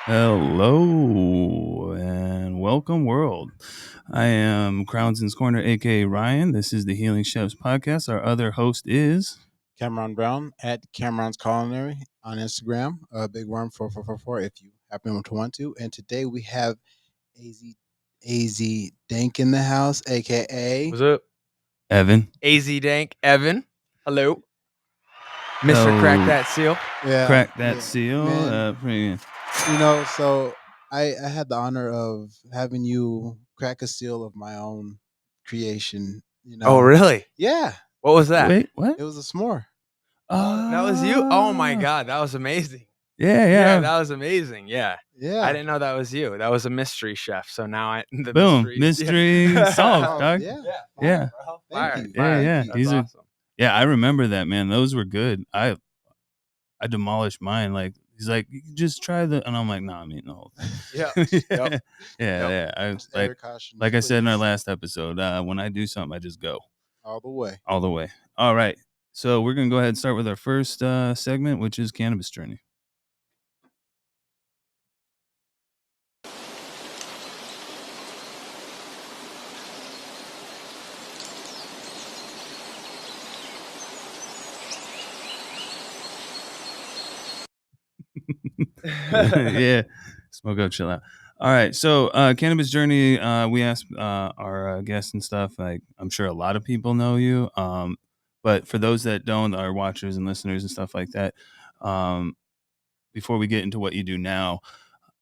Hello and welcome, world. I am Crownson's Corner, aka Ryan. This is the Healing Chefs podcast. Our other host is Cameron Brown at Cameron's Culinary on Instagram. Big Worm 4444 if you happen to want to. And today we have AZDANK in the house, aka What's up? Evan. AZDANK, Evan. Hello. Mr. Crack That Seal. Crack that seal. Man, Pretty so I had the honor of having you crack a seal of my own creation. Oh, really? Yeah, What was that? Wait, what? it was a s'more. That was you? Oh, my God. That was amazing. Yeah. That was amazing. Yeah. Yeah, I didn't know that was you. That was a mystery chef. So now the Boom. Mystery Yeah. solved, dog. Yeah, Yeah. Bro. Thank Fire, you. fire. Yeah. Thank you. These are That's awesome. I remember that, man. Those were good. I demolished mine. Like he's like, you can just try the, and I'm like, nah, I'm eating the whole thing. Yep. Yeah. I Just like air caution, I said in our please. last episode, when I do something, I just go All the way. all the way. All right. So we're gonna go ahead and start with our first segment, which is cannabis journey. Yeah. Smoke up, chill out. All right. So cannabis journey, we asked our guests and stuff. Like I'm sure a lot of people know you. But for those that don't, our watchers and listeners and stuff like that, before we get into what you do now,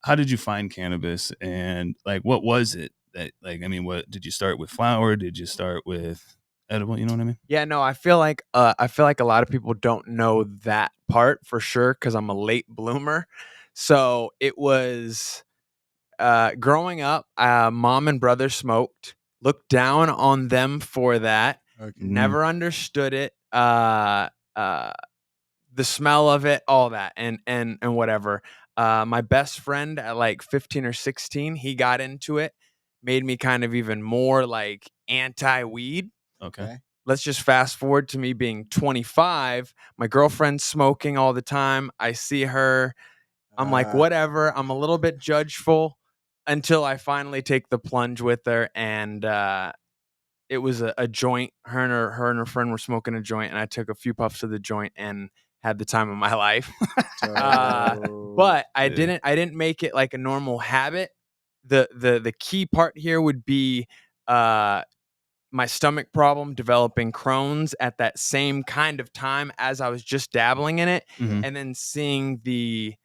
how did you find cannabis and like what was it that like I mean, what did you start with flower? Did you start with edible? You know what I mean? Yeah, no, I feel like a lot of people don't know that part for sure because I'm a late bloomer. So it was growing up, mom and brother smoked. Looked down on them for that. Okay. Never understood it. The smell of it, all that, and whatever. My best friend at like 15 or 16, he got into it, made me kind of even more like anti-weed. Okay. Let's just fast forward to me being 25. My girlfriend's smoking all the time. I see her. I'm like, whatever. I'm a little bit judgeful until I finally take the plunge with her. And it was a joint. Her and her friend were smoking a joint, and I took a few puffs of the joint and had the time of my life. But I didn't make it like a normal habit. The key part here would be my stomach problem developing Crohn's at that same kind of time as I was just dabbling in it, Mhm. and then seeing the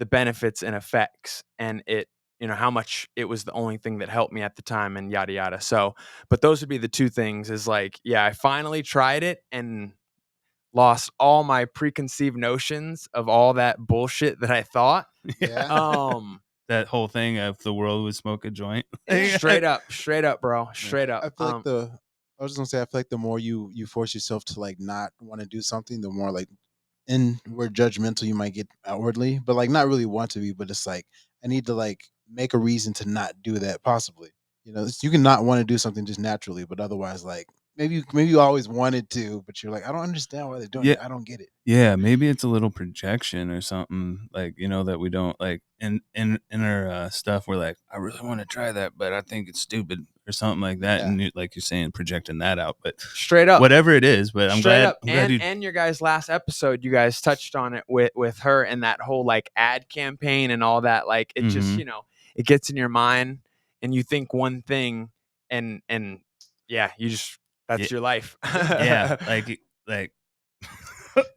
benefits and effects, and it, how much it was the only thing that helped me at the time, and yada yada. So, but those would be the two things. Is like, yeah, I finally tried it and lost all my preconceived notions of all that bullshit that I thought. Yeah. That whole thing of the world would smoke a joint. Straight up, bro, straight up. I feel like I was just gonna say I feel like the more you force yourself to like not want to do something, the more like inward judgmental you might get outwardly, but like not really want to be, but it's like I need to like make a reason to not do that possibly. You can not want to do something just naturally, but otherwise like maybe you always wanted to, but you're like, I don't understand why they're doing Yeah. it. I don't get it. Yeah, maybe it's a little projection or something like, that we don't like in our stuff. We're like, I really want to try that, but I think it's stupid or something like that. Yeah. And like you're saying, projecting that out, but Straight up. whatever it is. But I'm Straight glad. up. And your guys' last episode, you guys touched on it with her and that whole like ad campaign and all that. Like it just, Mhm. it gets in your mind and you think one thing and yeah, you just, that's your life. Yeah, like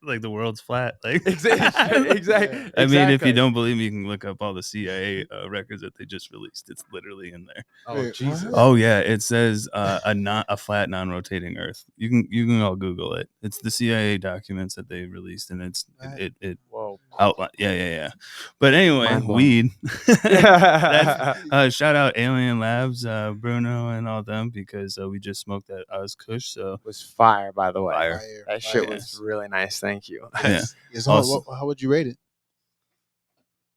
like the world's flat. Like Exactly. I mean, if you don't believe me, you can look up all the CIA records that they just released. It's literally in there. Oh, Wait, Jesus. what? Oh yeah, it says a flat non-rotating Earth. You can all Google it. It's the CIA documents that they released, and it Whoa. outline. Yeah. But anyway, Mind blown. weed. Yeah. That's shout out Alien Labs, Bruno, and all them because we just smoked that Oz Kush. So Was fire, by the way. Fire. That shit Fire. was really nice. Thank you. Yeah. So Also- how would you rate it?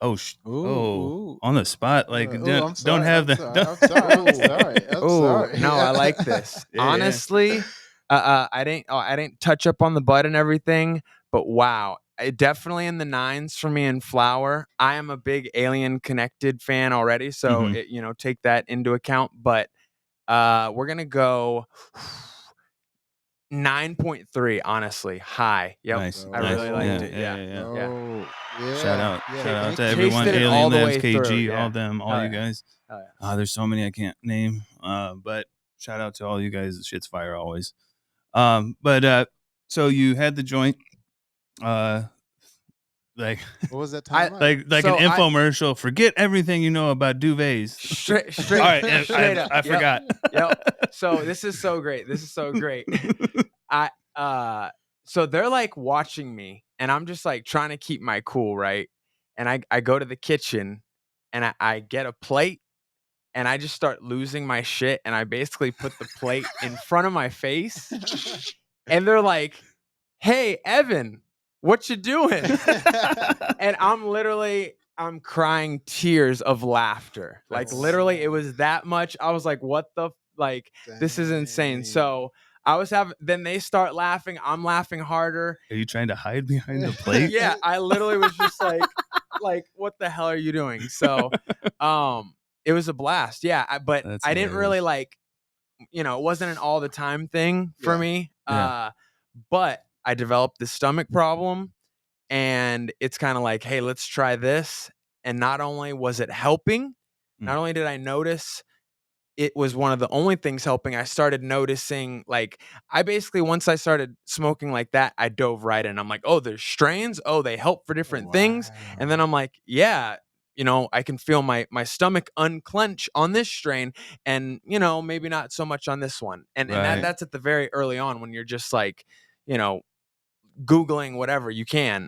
Oh, on the spot, like I'm don't sorry, have I'm the. sorry, I'm sorry. I'm Oh sorry. no, I like this. Yeah. Honestly, I didn't touch up on the butt and everything, but wow, definitely in the nines for me in flower. I am a big Alien Connected fan already, so Mhm. take that into account. But we're gonna go 9.3. Honestly, high. Yep, Nice, I nice. really liked Yeah, Bro. it. yeah, Yeah, yeah, yeah. yeah. Bro. Shout Yeah. out, Yeah. shout out Thank to you. everyone. Tasted it Alien all the Labs, way through. KG, all Yeah. them, all Hell you yeah. guys. Hell yeah. There's so many I can't name. But shout out to all you guys. Shit's fire always. But so you had the joint, uh, like What was that I timeline? like an so I infomercial. Forget everything you know about duvets. straight All straight right, straight up. I Yep. forgot. Yep. So this is so great. This is so great. I so they're like watching me and I'm just like trying to keep my cool, right? And I go to the kitchen and I get a plate and I just start losing my shit and I basically put the plate in front of my face and they're like, "Hey, Evan, what you doing?" And I'm crying tears of laughter. Like literally it Oh, was that much. I was like, "What the like this is insane." dang. So, I was having then they start laughing, I'm laughing harder. Are you trying to hide behind the plate? Yeah, I literally was just like what the hell are you doing? So, it was a blast. Yeah, but That's I didn't really hilarious. like, it wasn't an all the time thing for Yeah. me. Yeah. But I developed this stomach problem and it's kind of like, hey, let's try this. And not only was it helping, Mm. not only did I notice it was one of the only things helping, I started noticing like I basically once I started smoking like that, I dove right in. I'm like, oh, there's strains. Oh, they help for different things. And then Wow. I'm like, yeah, I can feel my stomach unclench on this strain and maybe not so much on this one. And Right. that's at the very early on when you're just like, you know, Googling whatever you can.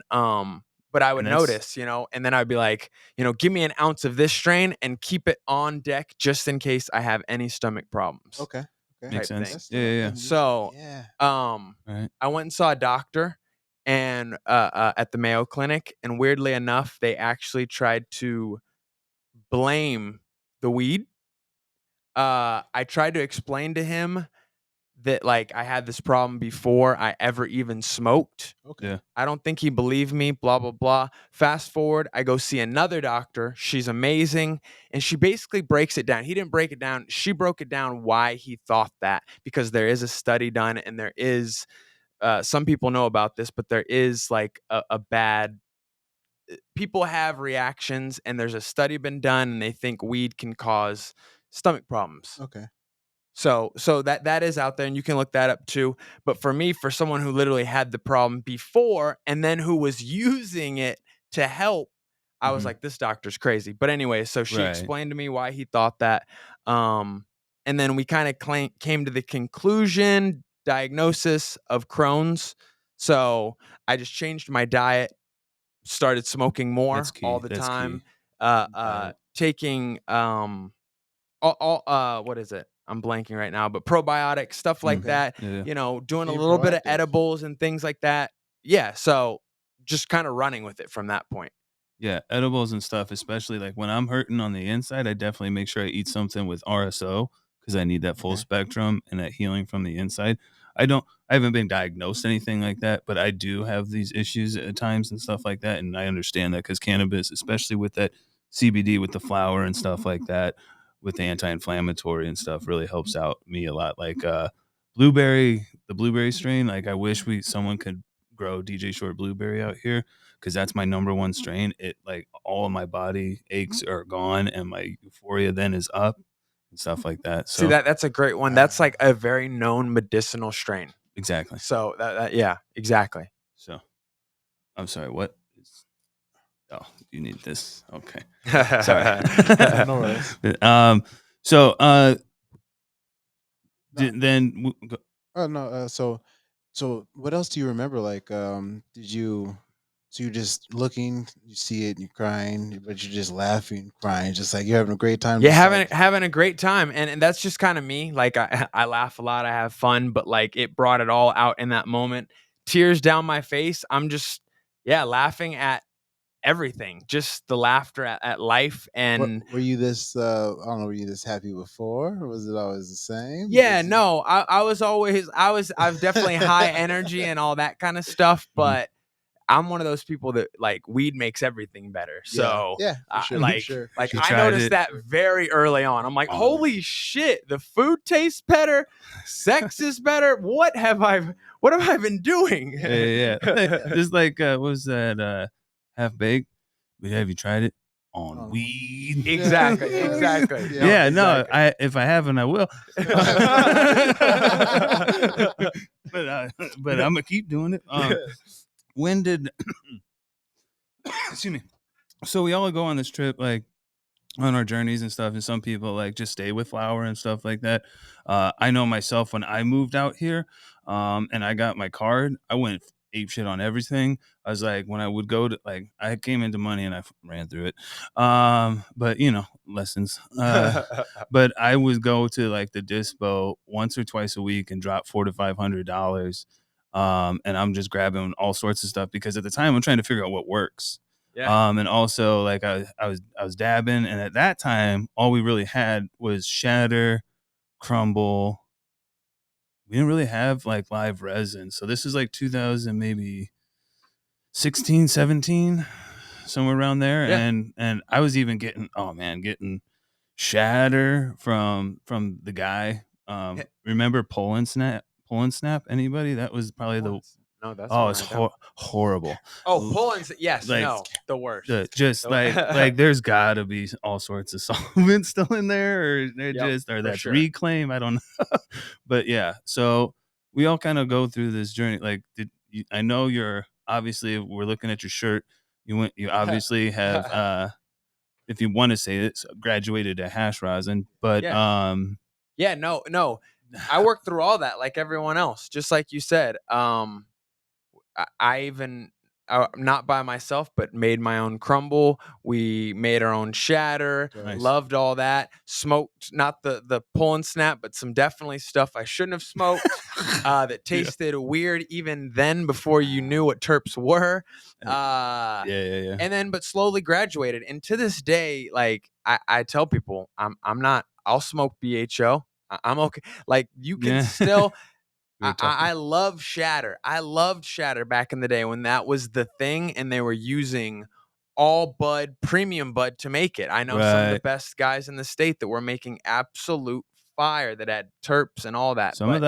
But I would And that's notice, and then I'd be like, give me an ounce of this strain and keep it on deck just in case I have any stomach problems Okay. Okay. makes type sense. thing. That's Yeah, dope. yeah, yeah. And you So, yeah. I went and saw a doctor and at the Mayo Clinic, and weirdly enough, they actually tried to blame the weed. I tried to explain to him that like I had this problem before I ever even smoked. Okay. Yeah. I don't think he believed me, blah, blah, blah. Fast forward, I go see another doctor. She's amazing. And she basically breaks it down. He didn't break it down. She broke it down why he thought that, because there is a study done and there is, some people know about this, but there is like a bad, people have reactions and there's a study been done and they think weed can cause stomach problems. Okay. So that is out there and you can look that up too. But for me, for someone who literally had the problem before and then who was using it to help, I was Mhm. like, this doctor's crazy. But anyway, so she Right. explained to me why he thought that. And then we kind of came to the conclusion, diagnosis of Crohn's. So I just changed my diet, started smoking That's more all key. the That's key. time, Diet. taking what is it? I'm blanking right now, but probiotics, stuff like Mm. Okay. that, Yeah, yeah. doing a Being little bit of proactive. edibles and things like that. Yeah, so just kind of running with it from that point. Yeah, edibles and stuff, especially like when I'm hurting on the inside, I definitely make sure I eat something with RSO because I need that full Okay. spectrum and that healing from the inside. I haven't been diagnosed anything like that, but I do have these issues at times and stuff like that. And I understand that because cannabis, especially with that CBD, with the flower and stuff like that, with the anti-inflammatory and stuff, really helps out me a lot. Like the blueberry strain. Like I wish someone could grow DJ Short blueberry out here because that's my number one strain. It like all of my body aches are gone and my euphoria then is up and stuff like that. See, So that's a great one. That's like a very known medicinal strain. exactly. So that yeah, exactly. So I'm sorry. What? Oh, you need this. Okay. Sorry. No worries. So No. go, Oh no. So what else do you remember? Like, did you? So you're just looking, you see it, and you're crying, but you're just laughing, crying, just like you're having a great time. Yeah, Just like, having a great time, and that's just kind of me. Like I laugh a lot, I have fun, but like it brought it all out in that moment. Tears down my face. I'm just laughing at everything, just the laughter at life. what And were you this? I don't know. Were you this happy before, or was it always the same? yeah, no, I was always I was definitely high energy and all that kind of stuff, mhm. but I'm one of those people that like weed makes everything better. So Yeah, for sure, for like sure, for like sure. You I tried noticed it. that very early on. I'm like, Oh. holy shit, the food tastes better, sex is better. What have I been doing? Yeah. Just like what was that Half Baked? But have you tried it on weed? Exactly, exactly. Yeah. No, Yeah, no, exactly. if I haven't, I will. But but I'm gonna keep doing it. When did excuse me? So we all go on this trip, like on our journeys and stuff, and some people like just stay with flour and stuff like that. I know myself when I moved out here, and I got my card, I went ape shit on everything. I was like, when I would go to like, I came into money and I ran through it. But you know, lessons. But I would go to like the dispo once or twice a week and drop $400 to $500. And I'm just grabbing all sorts of stuff because at the time I'm trying to figure out what works. Yeah. And also like I was dabbing, and at that time all we really had was shatter, crumble. We didn't really have like live resin. So this is like 2000, maybe 16, 17, somewhere around there. Yeah. And I was even getting, oh man, getting shatter from the guy. Remember Pull and Snap? Anybody? That was probably the No, that's oh, one it's I don't. horrible. Oh, L- Pull-ins, yes, like no, the worst. just like there's gotta be all sorts of solvents still in there, or they're Yep, just, or for that's sure. reclaim. I don't know. But yeah, so we all kind of go through this journey. Like, I know you're obviously, we're looking at your shirt. You obviously have if you want to say it, graduated to hash rosin, but Yeah. Yeah, no. I worked through all that like everyone else, just like you said. I even not by myself, but made my own crumble. We made our own shatter. Nice. Loved all that. Smoked not the pull and snap, but some definitely stuff I shouldn't have smoked. That tasted weird even then before you knew what terps were. Yeah. And then but slowly graduated. And to this day, like I tell people, I'm not. I'll smoke BHO. I'm okay. Like you can Yeah. still. We were talking. I love shatter. I loved shatter back in the day when that was the thing and they were using all bud, premium bud to make it. I know some of the Right. best guys in the state that were making absolute fire that had terps and all that. Some of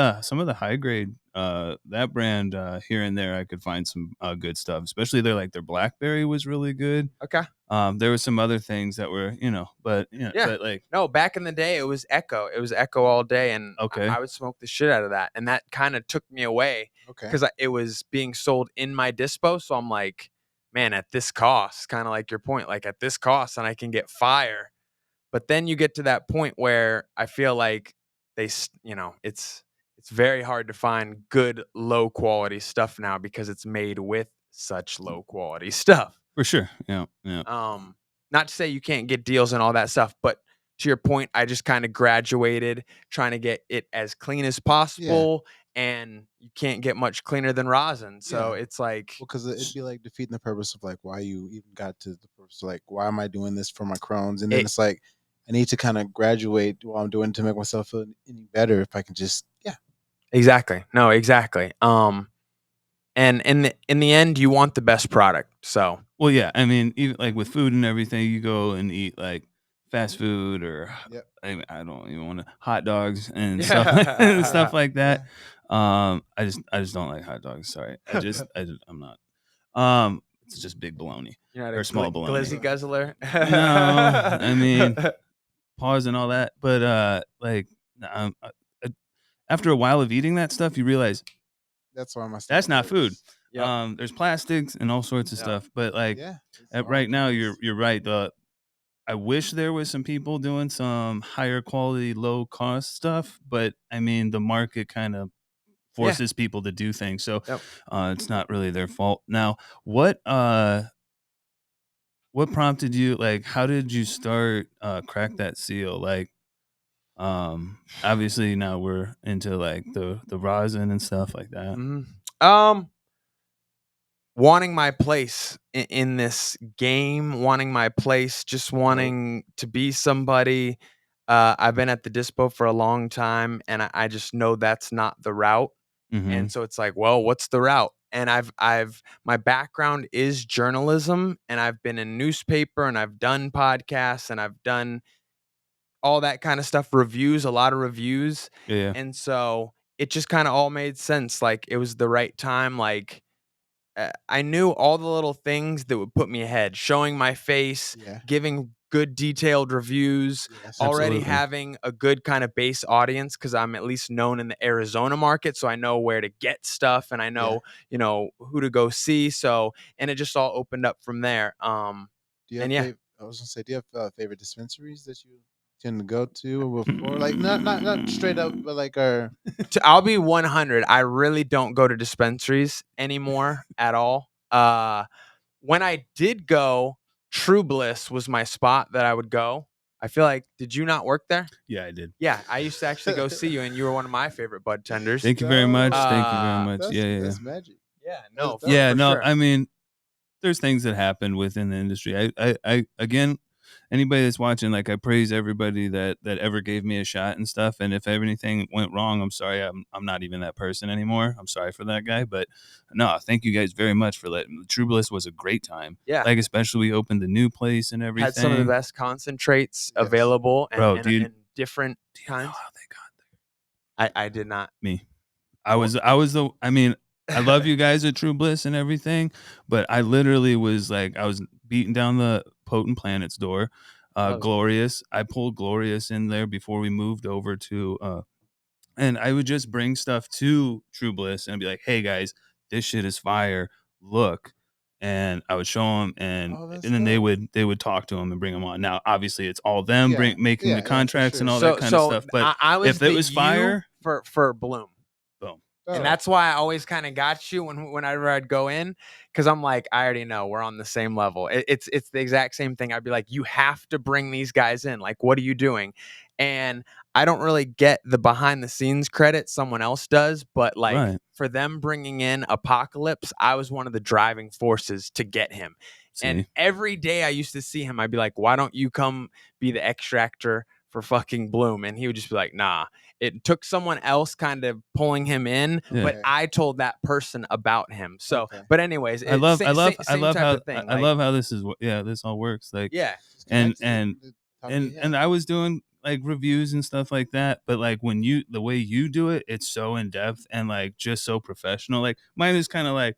the high grade that brand here and there I could find some good stuff, especially their blackberry was really good. Okay. There were some other things that were, Yeah. but like, No, back in the day it was Echo. It was Echo all day and okay. I would smoke the shit out of that. And that kind of took me away Okay. because it was being sold in my dispo. So I'm like, man, at this cost, kind of like your point, like at this cost, and I can get fire. But then you get to that point where I feel like it's very hard to find good low quality stuff now because it's made with such low quality stuff. For sure. Yeah. Not to say you can't get deals and all that stuff, but to your point, I just kind of graduated trying to get it as clean as possible, and you can't get much cleaner than rosin. So Yeah. it's like, Well, because it'd be like defeating the purpose of like why you even got to the purpose. Like, why am I doing this for my crones? And then It- it's like I need to kind of graduate while I'm doing to make myself feel any better. If I can just, exactly, no, exactly. And in the end, you want the best product. So Well, yeah. I mean, even like with food and everything, you go and eat like fast food, or Yep. I don't even want to hot dogs and stuff and stuff like that. I just don't like hot dogs. Sorry, I'm not. It's just big bologna you're not a or small bologna. glizzy guzzler. No, I mean, pause and all that, but like, after a while of eating that stuff, you realize that's why my that's stomach not food. hurts. Yep. There's plastics and all sorts of Yep. stuff, but like Yeah. It's all right now, chemicals. you're right. I wish there was some people doing some higher quality, low cost stuff, but I mean, the market kind of Yeah. forces people to do things, so Yep. it's not really their fault. Now, what prompted you? Like, how did you start crack that seal? Like, obviously now we're into like the rosin and stuff like that. Mhm. Wanting my place in this game, wanting my place, just wanting to be somebody. I've been at the dispo for a long time, and I just know that's not the route. Mm-hmm. And so it's like, well, what's the route? and I've my background is journalism, and I've been in newspaper, and I've done podcasts, and I've done all that kind of stuff, reviews, a lot of reviews. Yeah, yeah. And so it just kind of all made sense. Like it was the right time. Like I knew all the little things that would put me ahead, showing my face, Yeah. giving good detailed reviews, Yes. already Absolutely. having a good kind of base audience because I'm at least known in the Arizona market. So I know where to get stuff and I Yeah. know, who to go see. So, and it just all opened up from there. Do you have And yeah, I was gonna say, do you have favorite dispensaries that you tend to go to before? Like not straight up, but like I'll be 100. I really don't go to dispensaries anymore at all. When I did go, True Bliss was my spot that I would go. I feel like, did you not work there? Yeah, I did. Yeah, I used to actually go see you, and you were one of my favorite bud tenders. Thank you very much. no, Thank you very Uh, much. Yeah, yeah, yeah. that's magic. yeah, That's no, for dope. Yeah, for no, sure. I mean, there's things that happen within the industry. I again, anybody that's watching, like, I praise everybody that ever gave me a shot and stuff. And if anything went wrong, I'm sorry. I'm not even that person anymore. I'm sorry for that guy. But no, thank you guys very much for letting. True Bliss was a great time. Yeah, Like, especially we opened the new place and had some of the everything. best concentrates Yes. available, and Bro, and, and different do you know kinds. how they got I did not. me? What? I was the I mean, I love you guys at True Bliss and everything, but I literally was like, I was beating down the Potent Planet's door. Oh, Glorious. I pulled Glorious in there before we moved over to and I would just bring stuff to True Bliss and be like, hey guys, this shit is fire. Look. And I would show them, Oh, that's and then dope. they would talk to them and bring them on. Now, obviously, it's all them Yeah. making the Yeah, for contracts and sure. all that kind of stuff. But I was if it the was you fire, for Bloom. boom. And Oh. that's why I always kind of got you whenever I'd go in, because I'm like, I already know we're on the same level. It's the exact same thing. I'd be like, you have to bring these guys in. Like, what are you doing? And I don't really get the behind the scenes credit, someone else does, but like Right. for them bringing in Apocalypse, I was one of the driving forces to get him. And See. every day I used to see him, I'd be like, why don't you come be the extractor for fucking Bloom? And he would just be like, nah. It took someone else kind of pulling him in, Yeah. but Okay. I told that person about him. So, Okay. but anyways, I love I love I same love type how of thing. I Like, love how this is yeah, this all works. Like yeah, Just and connected and at the top of your and head. I was doing like reviews and stuff like that, but like when you the way you do it, it's so in depth and like just so professional. Like mine is kind of like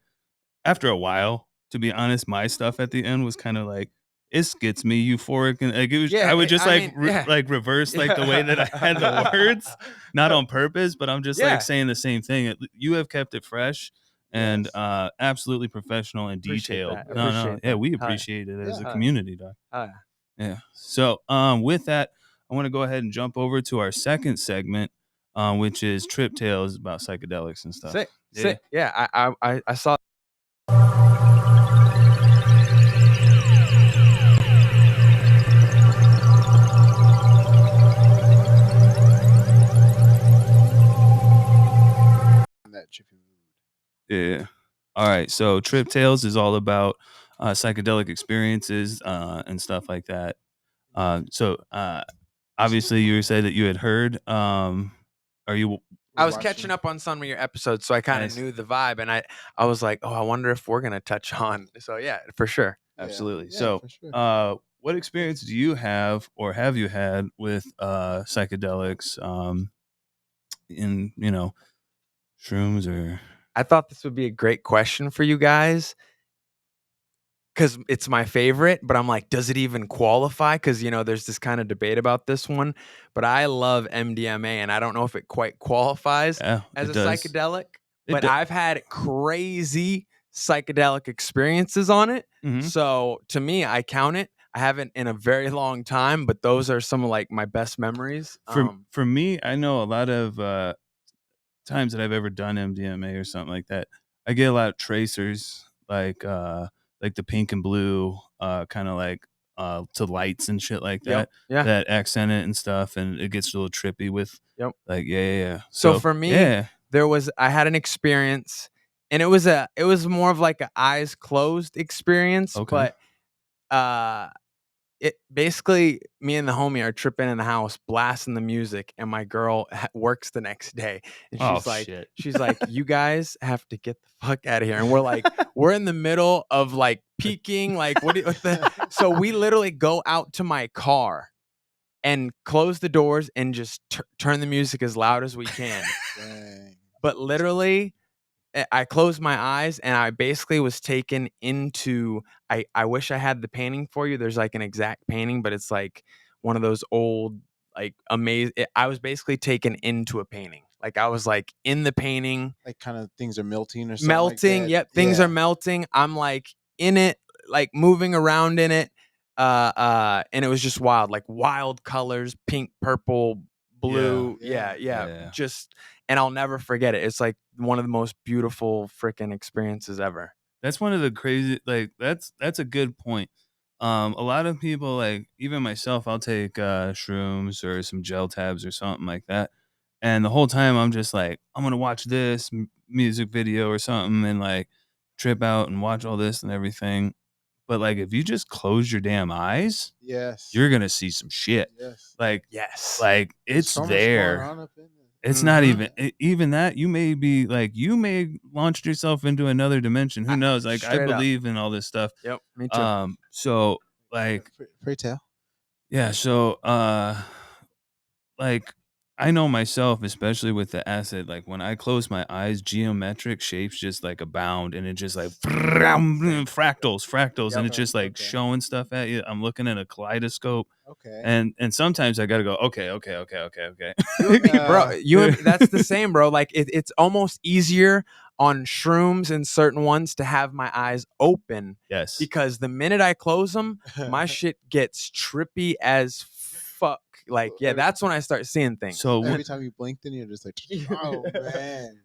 after a while, to be honest, my stuff at the end was kind of like it gets me euphoric and like it was yeah. I would just I mean, yeah, like reverse like the way that I had the yeah. words, not on purpose, but I'm just like Yeah, saying the same thing. You have kept it fresh and Yes. absolutely professional and appreciate detailed. that. No, no, Appreciate yeah, that. we Hell yeah. appreciate it as Yeah. a Hell yeah. community, dog. Hell yeah. Yeah. So, with that, I want to go ahead and jump over to our second segment, which is trip tales about psychedelics and stuff. Sick, Yeah. sick. Yeah, I saw. In that trippy mood. Yeah. All right. So, trip tales is all about psychedelic experiences and stuff like that. Obviously, you said that you had heard. Are you I We're was catching watching. up on some of your episodes, so I kind of nice? knew the vibe, and I was like, oh, I wonder if we're gonna touch on. So yeah, for sure. Yeah. Absolutely. Yeah, So, for sure. what experience do you have, or have you had with psychedelics? In shrooms or I thought this would be a great question for you guys because it's my favorite, but I'm like, does it even qualify? Because there's this kind of debate about this one, but I love MDMA, and I don't know if it quite qualifies yeah, as it a does. psychedelic, It but does. I've had crazy psychedelic experiences on it. Hmm. So to me, I count it. I haven't in a very long time, but those are some of like my best memories. For me, I know a lot of times that I've ever done MDMA or something like that. I get a lot of tracers, like the pink and blue, kind of like to lights and shit like Yep. that Yeah. that accent it and stuff, and it gets a little trippy with Yep. like yeah. So So for me, yeah, I had an experience, and it was more of like a eyes closed experience, okay. but uh it basically me and the homie are tripping in the house, blasting the music, and my girl works the next day, and Oh shit. she's like, "You guys have to get the fuck out of here." And we're like, we're in the middle of like peaking, like what the? So we literally go out to my car and close the doors and just turn the music as loud as we can. Dang. But literally, I closed my eyes and I basically was taken into. I wish I had the painting for you. There's like an exact painting, but it's like one of those old, like amazing. I was basically taken into a painting. Like I was like in the painting, Like kind of things are melting or something like melting. that. Yep, things are melting. I'm like in it, like moving around in it. And it was just wild, like wild colors, pink, purple, blue. Yeah. Yeah. Just, and I'll never forget it. It's like one of the most beautiful freaking experiences ever. That's one of the crazy, like that's a good point. A lot of people, like even myself, I'll take shrooms or some gel tabs or something like that. And the whole time I'm just like, I'm gonna watch this music video or something and like trip out and watch all this and everything. But like if you just close your damn eyes, Yes. you're gonna see some shit. Yes. Like Yes. like There's it's so much going there. on up in there. It's not Mhm. even even that. You may be like you may launched yourself into another dimension. Who knows? Like I Straight up. believe in all this stuff. Yep. Me too. So like Pray tell. yeah, so like I know myself, especially with the acid, like when I close my eyes, geometric shapes just like abound and it just like fractals, and Yep. it's just like Okay. showing stuff at you. I'm looking at a kaleidoscope. Okay. And sometimes I gotta go, okay. You and me, bro. Uh, You and me, that's the same, bro. Like it's almost easier on shrooms and certain ones to have my eyes open Yes. because the minute I close them, my shit gets trippy as fuck. Like, yeah, that's when I start seeing things. So every time you blink, then you're just like, oh man.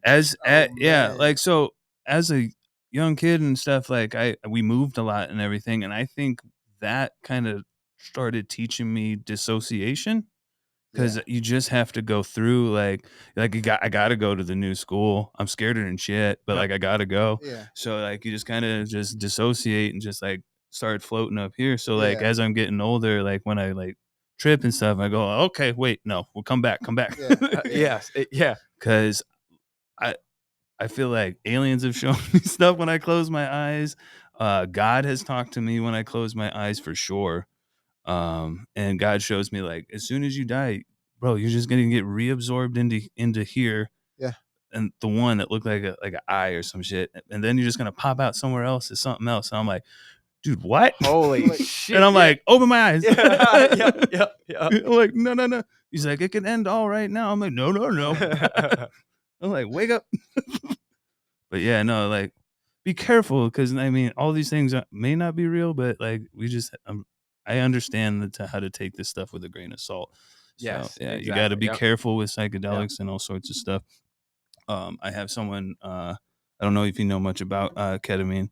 yeah, man. like so as a young kid and stuff, like we moved a lot and everything, and I think that kind of started teaching me dissociation because Yeah. you just have to go through like I gotta go to the new school. I'm scared than shit, but Yep. like I gotta go. Yeah. So like you just kind of just dissociate and just like start floating up here. So like Yeah. as I'm getting older, like when I like trip and stuff, I go, okay, wait, no, we'll come back. Yeah. Yes. Yeah. Because I I feel like aliens have shown me stuff when I close my eyes. God has talked to me when I close my eyes for sure. And God shows me like as soon as you die, bro, you're just gonna get reabsorbed into here. Yeah. And the one that looked like an eye or some shit, and then you're just gonna pop out somewhere else as something else. And I'm like, dude, what? Holy Like- shit. And I'm yeah. like, open my eyes. Yep. I'm like, no. He's like, it can end all right now. I'm like, no. I'm like, wake up. But yeah, no, like, be careful because I mean, all these things may not be real, but like, we just, I understand how to take this stuff with a grain of salt. So Yes, yeah, you got to exactly. be Yep. careful with psychedelics and all sorts of stuff. I have someone, I don't know if you know much about ketamine.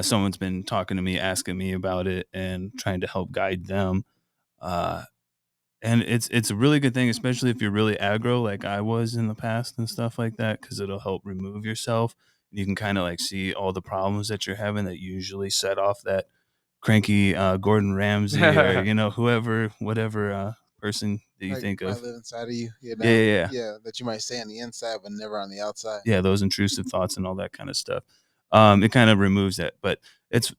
Someone's been talking to me, asking me about it, and trying to help guide them. Uh, and it's a really good thing, especially if you're really aggro like I was in the past and stuff like that, because it'll help remove yourself. You can kind of like see all the problems that you're having that usually set off that cranky Gordon Ramsay or whoever, whatever person that you Like think might of. live inside of you, Yeah. that you might say on the inside, but never on the outside. Yeah, those intrusive thoughts and all that kind of stuff. It kind of removes that, but it's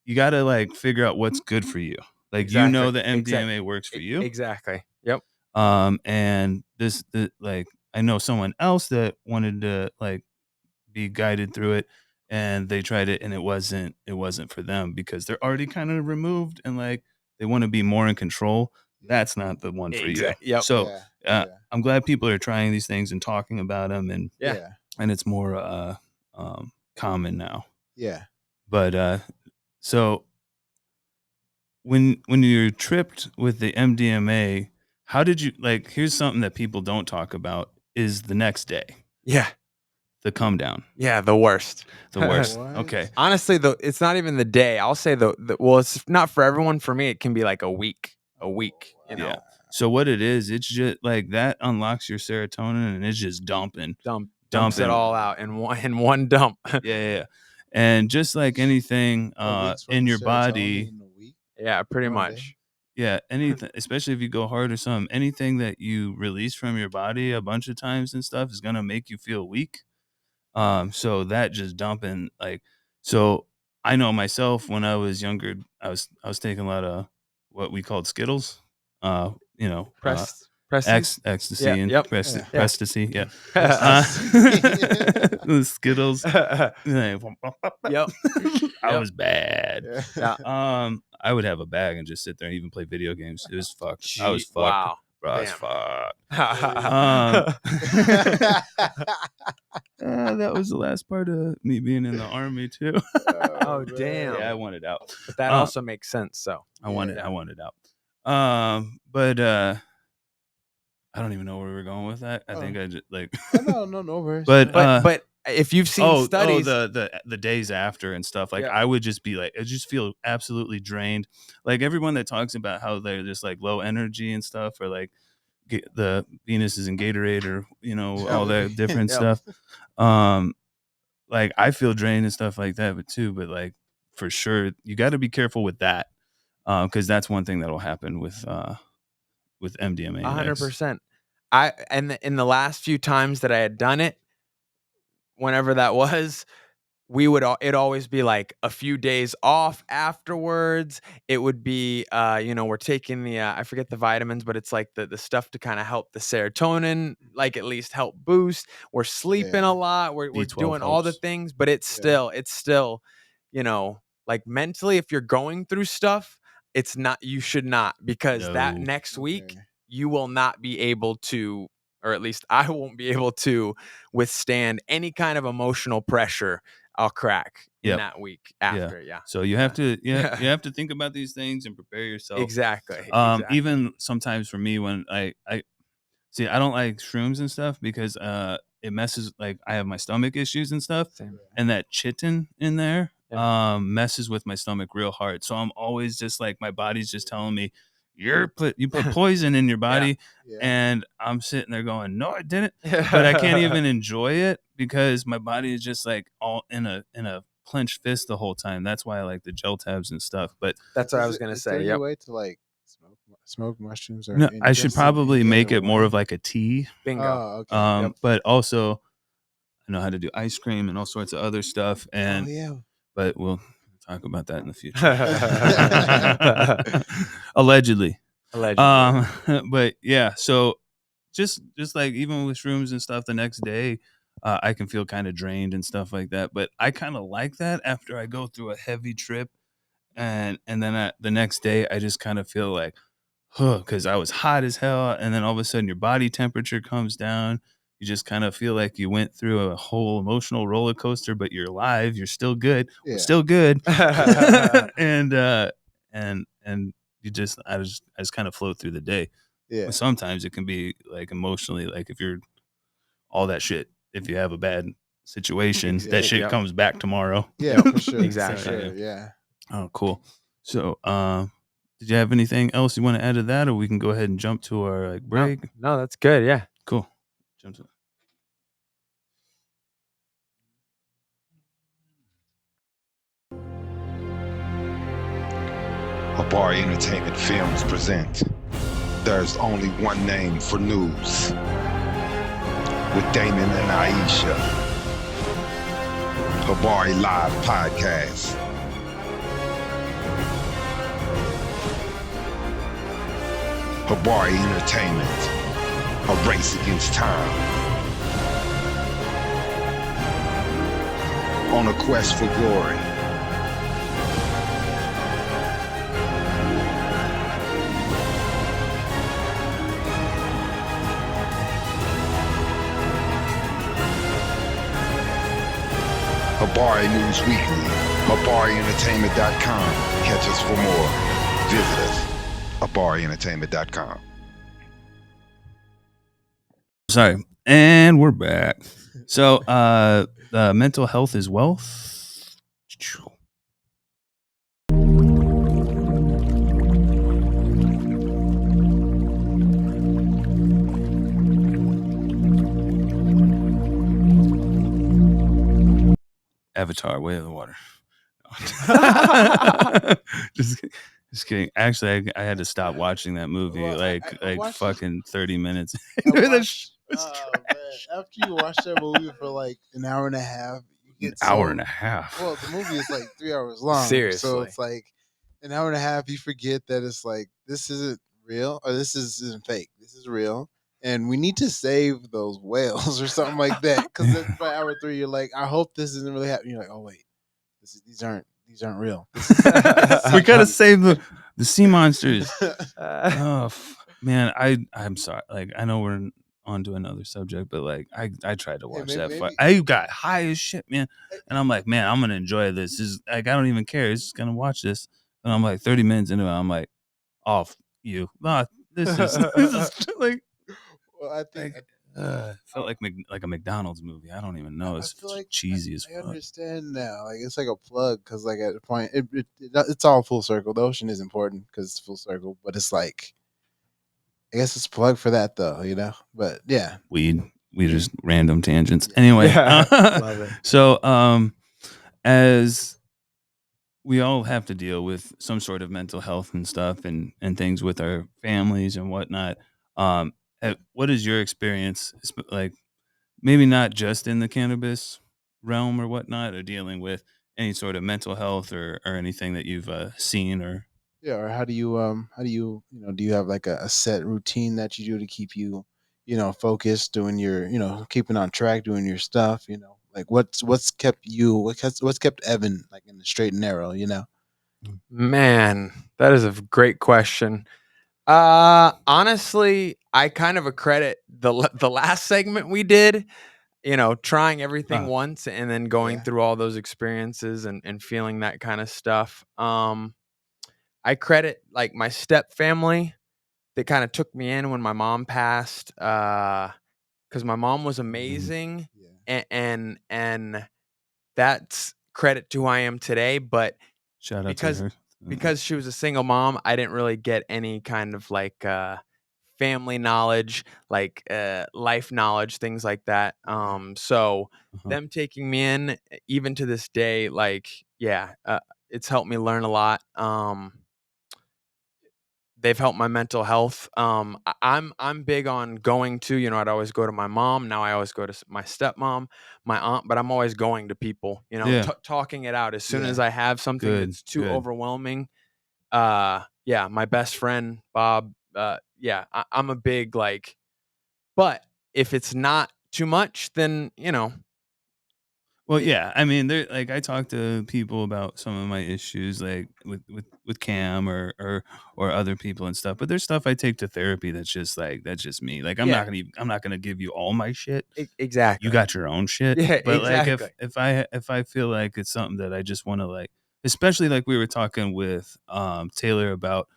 you got to like figure out what's good for you. Like Exactly. the MDMA works for you. Exactly. Yep. And like I know someone else that wanted to like be guided through it, and they tried it and it wasn't for them because they're already kind of removed and like they want to be more in control. That's not the one for you. Exactly. Yep. So Yeah. I'm glad people are trying these things and talking about them, and Yeah. it's more common now. Yeah. But so when you're tripped with the MDMA, how did you like? Here's something that people don't talk about: is the next day, Yeah. the come down, Yeah. The worst. the worst. What? Okay, Honestly, though, it's not even the day. I'll say well, it's not for everyone. For me, it can be like a week. A week. You know. Yeah. So what it is, it's just like that unlocks your serotonin and it's just dumping. Dumps it all out in one dump. Yeah. And just like anything A week's worth in of your serotonin body, in a week? Yeah, pretty One day. much. Yeah, anything, especially if you go hard or something, anything that you release from your body a bunch of times and stuff is gonna make you feel weak. So that just dumping, like, so I know myself when I was younger, I was taking a lot of what we called Skittles, you know, Presses? Yeah, ecstasy and yep. Yeah. Yeah. prestasy, yeah. Uh, Presses. the Skittles. like, Yep. I Yep. was bad. Yeah. Yeah. I would have a bag and just sit there and even play video games. It was fucked. I was fucked, Wow. bro. I was Damn. fucked. That was the last part of me being in the army too. Oh, damn. Yeah, I wanted out. But that also makes sense, so. I wanted Yeah. I wanted out. But I don't even know where we were going with that. I think I just like No worries. But But if you've seen studies, the days after and stuff, like Yeah. I would just be like, I just feel absolutely drained. Like everyone that talks about how they're just like low energy and stuff, or like the Venus is in Gatorade, or you know, all that different Yep. stuff. Like I feel drained and stuff like that, but like for sure, you got to be careful with that, because that's one thing that'll happen with MDMA. 100%. In the last few times that I had done it, whenever that was, it'd always be like a few days off afterwards. It would be we're taking the I forget the vitamins, but it's like the stuff to kind of help the serotonin, like at least help boost. We're sleeping a lot. We're B12 doing all the helps. things, but it's still, like mentally, if you're going through stuff, it's not, you should not, because that No. next week Okay. you will not be able to, or at least I won't be able to withstand any kind of emotional pressure I'll crack in Yep. that week after. Yeah. So you have to, you have to think about these things and prepare yourself. Exactly. Even sometimes for me when I see, I don't like shrooms and stuff because it messes, like I have my stomach issues and stuff, Same. and that chitin in there Yeah. messes with my stomach real hard. So I'm always just like, my body's just telling me you put poison in your body. Yeah. And I'm sitting there going, no, I didn't. But I can't even enjoy it because my body is just like all in a clenched fist the whole time. That's why I like the gel tabs and stuff. But That's what I was gonna Is there say. any Yep. way to like smoke mushrooms or no, I should ingest them probably any make other it more way? of like a tea. Bingo. Oh, okay. Yep. But also I know how to do ice cream and all sorts of other stuff. And Oh yeah. but we'll talk about that in the future. Allegedly. But yeah, so just like even with shrooms and stuff, the next day I can feel kind of drained and stuff like that. But I kind of like that after I go through a heavy trip, and then the next day I just kind of feel like, because I was hot as hell, and then all of a sudden your body temperature comes down. You just kind of feel like you went through a whole emotional roller coaster, but you're alive. You're still good. Yeah. We're still good. and you just, I just kind of float through the day. Yeah. But sometimes it can be like emotionally, like if you're all that shit, if you have a bad situation, that shit Yep. comes back tomorrow. Yeah, for sure. Exactly. For sure. Yeah. Oh, cool. So, did you have anything else you want to add to that, or we can go ahead and jump to our like break? No, that's good. Yeah. Cool. Jump to. Habari Entertainment Films present There's Only One Name for News with Damon and Aisha. Habari Live Podcast. Habari Entertainment, a race against time. On a quest for glory. Habari News Weekly, HabariEntertainment.com. Catch us for more. Visit us, HabariEntertainment.com. Sorry, and we're back. So, mental health is wealth. Avatar: Way of the Water. Just kidding. Just kidding. Actually, I had to stop watching that movie Well, I like watched it. fucking 30 minutes. I That watched. was Oh man! trash. After you watch that movie for like an hour and a half, you An get hour so and a half. well. The movie is like 3 hours long, so Seriously. it's like an hour and a half. You forget that it's like this isn't real or isn't fake. This is real, and we need to save those whales or something like that. Because by hour three, you're like, I hope this isn't really happening. You're like, oh wait, these aren't real. This is We gotta CG. save the sea monsters. Uh, Oh man, I'm sorry. Like I know we're on to another subject, but like I tried to Hey, watch that fight. maybe I got high as shit, man, and I'm like, man, I'm gonna enjoy this. This is like I don't even care. It's just gonna watch this, and I'm like 30 minutes into it. I'm like, off you. Nah, this is this is well, I think like felt like a McDonald's movie. I don't even know. I It's feel like cheesy as I fuck. understand now. Like it's like a plug because like at a point it's all full circle. The ocean is important because it's full circle, but it's like I guess it's a plug for that though, you know. But yeah, We just random tangents. Anyway, yeah, love it. so as we all have to deal with some sort of mental health and stuff and things with our families and whatnot. What is your experience like? Maybe not just in the cannabis realm or whatnot, or dealing with any sort of mental health or anything that you've seen or yeah. Or how do you do you have like a set routine that you do to keep you focused, doing your keeping on track, doing your stuff, like what's kept you what's kept Evan like in the straight and narrow, you know? Man, that is a great question. Honestly, I kind of accredit the last segment we did, trying everything uh, once and then going Yeah. through all those experiences and feeling that kind of stuff. I credit like my step family that kind of took me in when my mom passed, because my mom was amazing, Yeah. and that's credit to who I am today. But shout out to because her. because she was a single mom, I didn't really get any kind of like family knowledge, like life knowledge, things like that. Yeah. So Uh-huh. them taking me in, even to this day, like yeah, it's helped me learn a lot. They've helped my mental health. I'm big on going to, I'd always go to my mom. Now I always go to my stepmom, my aunt, but I'm always going to people, Yeah, talking it out as soon Yeah. as I have something good, that's too good. overwhelming. Yeah, my best friend Bob. Yeah, I'm a big like, but if it's not too much, then Well, it, yeah, I mean, there like I talk to people about some of my issues, like with Cam or other people and stuff. But there's stuff I take to therapy that's just me. Like yeah, I'm not gonna give you all my shit. You exactly. got your own shit. Yeah, But like exactly. if I feel like it's something that I just want to like, especially like we were talking with Taylor about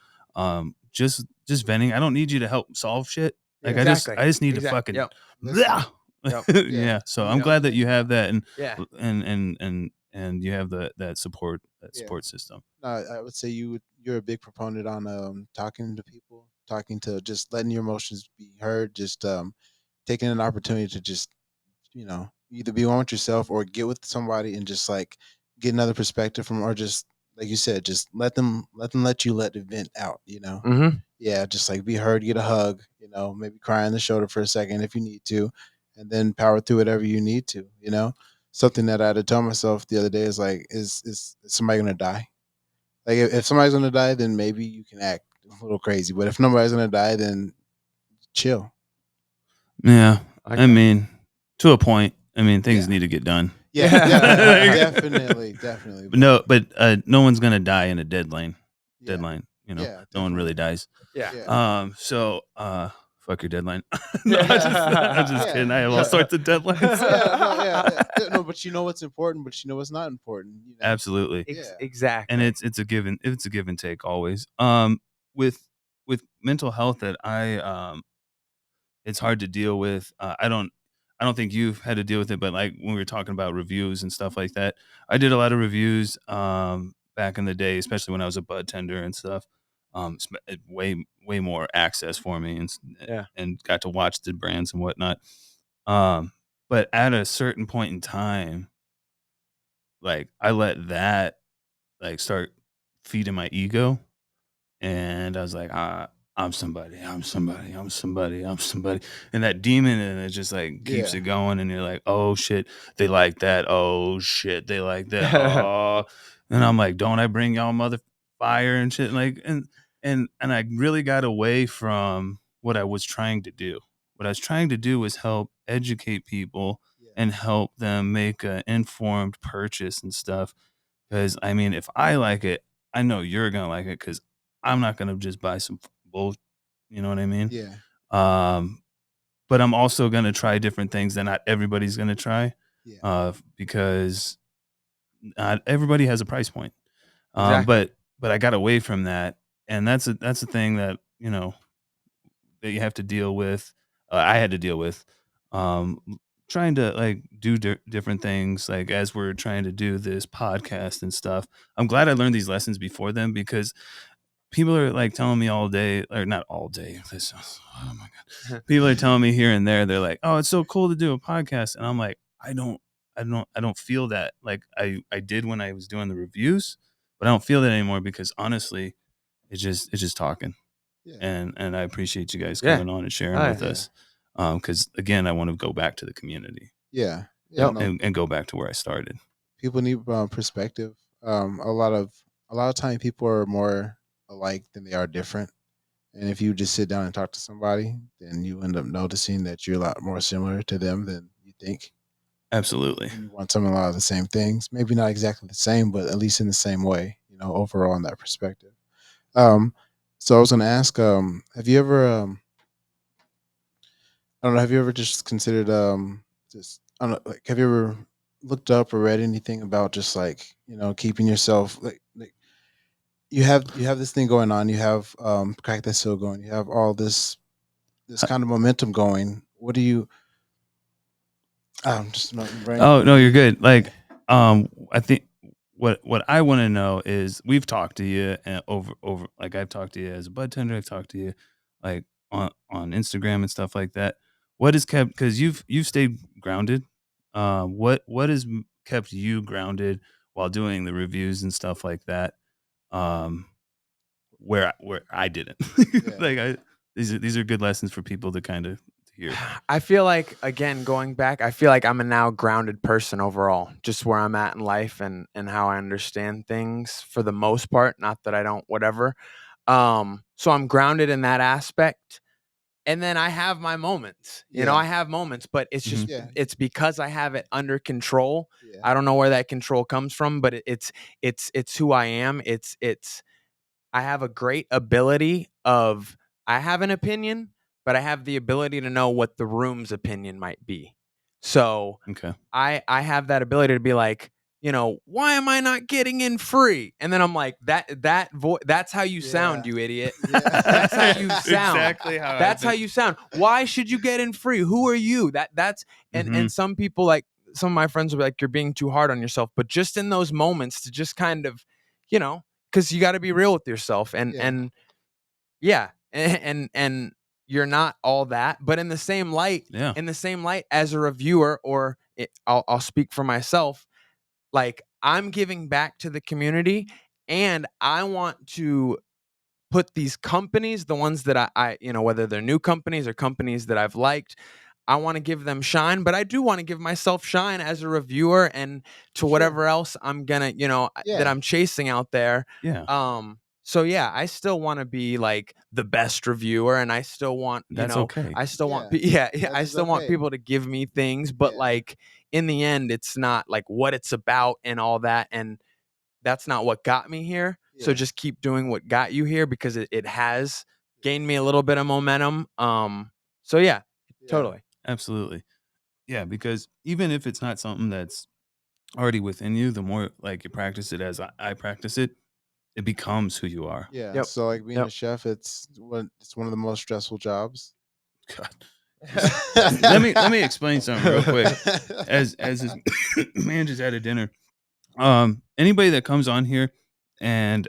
just venting. I don't need you to help solve shit. Like Yeah. I just need to Exact. fucking Yep. Listen. Yep. Yeah. yeah. So I'm You Yep. glad that you have that Yeah. and you have that yeah. support system. No, I would say you're a big proponent on talking to people, talking to just letting your emotions be heard, just taking an opportunity to just either be one with yourself or get with somebody and just like get another perspective from, or just like you said, just let them let you let the vent out, you know. Mm-hmm. Yeah, just like be heard, get a hug, maybe cry on the shoulder for a second if you need to, and then power through whatever you need to, something that I had to tell myself the other day is like, is somebody gonna die? Like if somebody's gonna die, then maybe you can act a little crazy. But if nobody's gonna die, then chill. Yeah. I like I that. mean, to a point. I mean, things Yeah. need to get done. Yeah, Yeah. definitely. But no one's gonna die in a deadline. Yeah, yeah, No one really definitely. dies. Yeah. Yeah, So fuck your deadline. No, I'm just yeah, kidding. I have all yeah. sorts of deadlines. Yeah, no, yeah, no, but you know what's important, but you know what's not important, Absolutely. Yeah, And Exactly. it's a give and take always. With mental health that it's hard to deal with. I don't think you've had to deal with it, but like when we were talking about reviews and stuff like that, I did a lot of reviews back in the day, especially when I was a bud tender and stuff. Way more access for me Yeah. and got to watch the brands and whatnot. Um, but at a certain point in time, like I let that like start feeding my ego. and I was like, I'm somebody, I'm somebody, I'm somebody, I'm somebody. And that demon and it just like keeps Yeah. it going. And you're like, oh shit, they like that. Oh shit, they like that. Oh, and I'm like, don't I bring y'all mother fire and shit? Like, and I really got away from what I was trying to do. What I was trying to do was help educate people Yeah. and help them make an informed purchase and stuff. Because I mean, if I like it, I know you're gonna like it because I'm not gonna just buy some bull. You know what I mean? Yeah. Um, but I'm also gonna try different things that not everybody's gonna try, Yeah. because not everybody has a price point. Exactly. But I got away from that, and that's a thing that that you have to deal with. I had to deal with, um, trying to like do different things. Like as we're trying to do this podcast and stuff, I'm glad I learned these lessons before then because people are like telling me all day, or not all day. Oh my god, people are telling me here and there. They're like, "Oh, it's so cool to do a podcast," and I'm like, I don't feel that like I did when I was doing the reviews, but I don't feel that anymore because honestly, it's just talking Yeah. and I appreciate you guys Yeah. coming on and sharing Oh, with yeah. Yeah. us. Because again, I want to go back to the community Yeah. Yeah. Yep. No, and go back to where I started. people need perspective. A lot of time people are more alike than they are different. And if you just sit down and talk to somebody, then you end up noticing that you're a lot more similar to them than you think. Absolutely. And you want some a lot of the same things. Maybe not exactly the same, but at least in the same way, overall in that perspective. Um, so I was gonna ask, have you ever I don't know, have you ever just considered just I don't know, like have you ever looked up or read anything about just like, keeping yourself like you have this thing going on, you have crack that still going, you have all this Uh, kind of momentum going. What do you I'm just not right. Oh no, you're good. Yeah. Like, I think what I want to know is we've talked to you and over like I've talked to you as a bud tender. I've talked to you like on Instagram and stuff like that. What has kept because you've stayed grounded. What has kept you grounded while doing the reviews and stuff like that? Um, where I didn't Yeah. like I these are good lessons for people to kind of hear. I feel like again going back, I feel like I'm a now grounded person overall, just where I'm at in life and how I understand things for the most part. Not that I don't, whatever. So I'm grounded in that aspect. And then I have my moments. Yeah. I have moments, but it's just Mhm. Yeah. it's because I have it under control. Yeah. I don't know where that control comes from, but it's who I am. It's I have a great ability of I have an opinion, but I have the ability to know what the room's opinion might be. So Okay. I have that ability to be like, why am I not getting in free? And then I'm like, that's how you sound, Yeah. you idiot. Yeah. That's how you sound. Exactly how I've That's how been. you sound. Why should you get in free? Who are you? That's and Mhm. and some people like some of my friends will be like, you're being too hard on yourself. But just in those moments to just kind of, because you got to be real with yourself Yeah. and yeah, and you're not all that, but Yeah. in the same light as a reviewer, or I'll speak for myself. Like I'm giving back to the community, and I want to put these companies, the ones that whether they're new companies or companies that I've liked, I want to give them shine, but I do want to give myself shine as a reviewer and to Sure. whatever else I'm gonna, that Yeah. I'm chasing out there. Yeah. So yeah, I still want to be like the best reviewer, and I still want, That's okay. I still want, Yeah. yeah, That I is still want okay. people to give me things, but Yeah. like in the end, it's not like what it's about and all that, and that's not what got me here. So Yeah. just keep doing what got you here because it has gained me a little bit of momentum. So yeah, Yeah. totally. Absolutely. Yeah, because even if it's not something that's already within you, the more like you practice it as I practice it, it becomes who you are. Yeah. Yep. So like being a Yep. chef, it's one of the most stressful jobs. God. Just let me explain something real quick. As this man just had a dinner. Anybody that comes on here and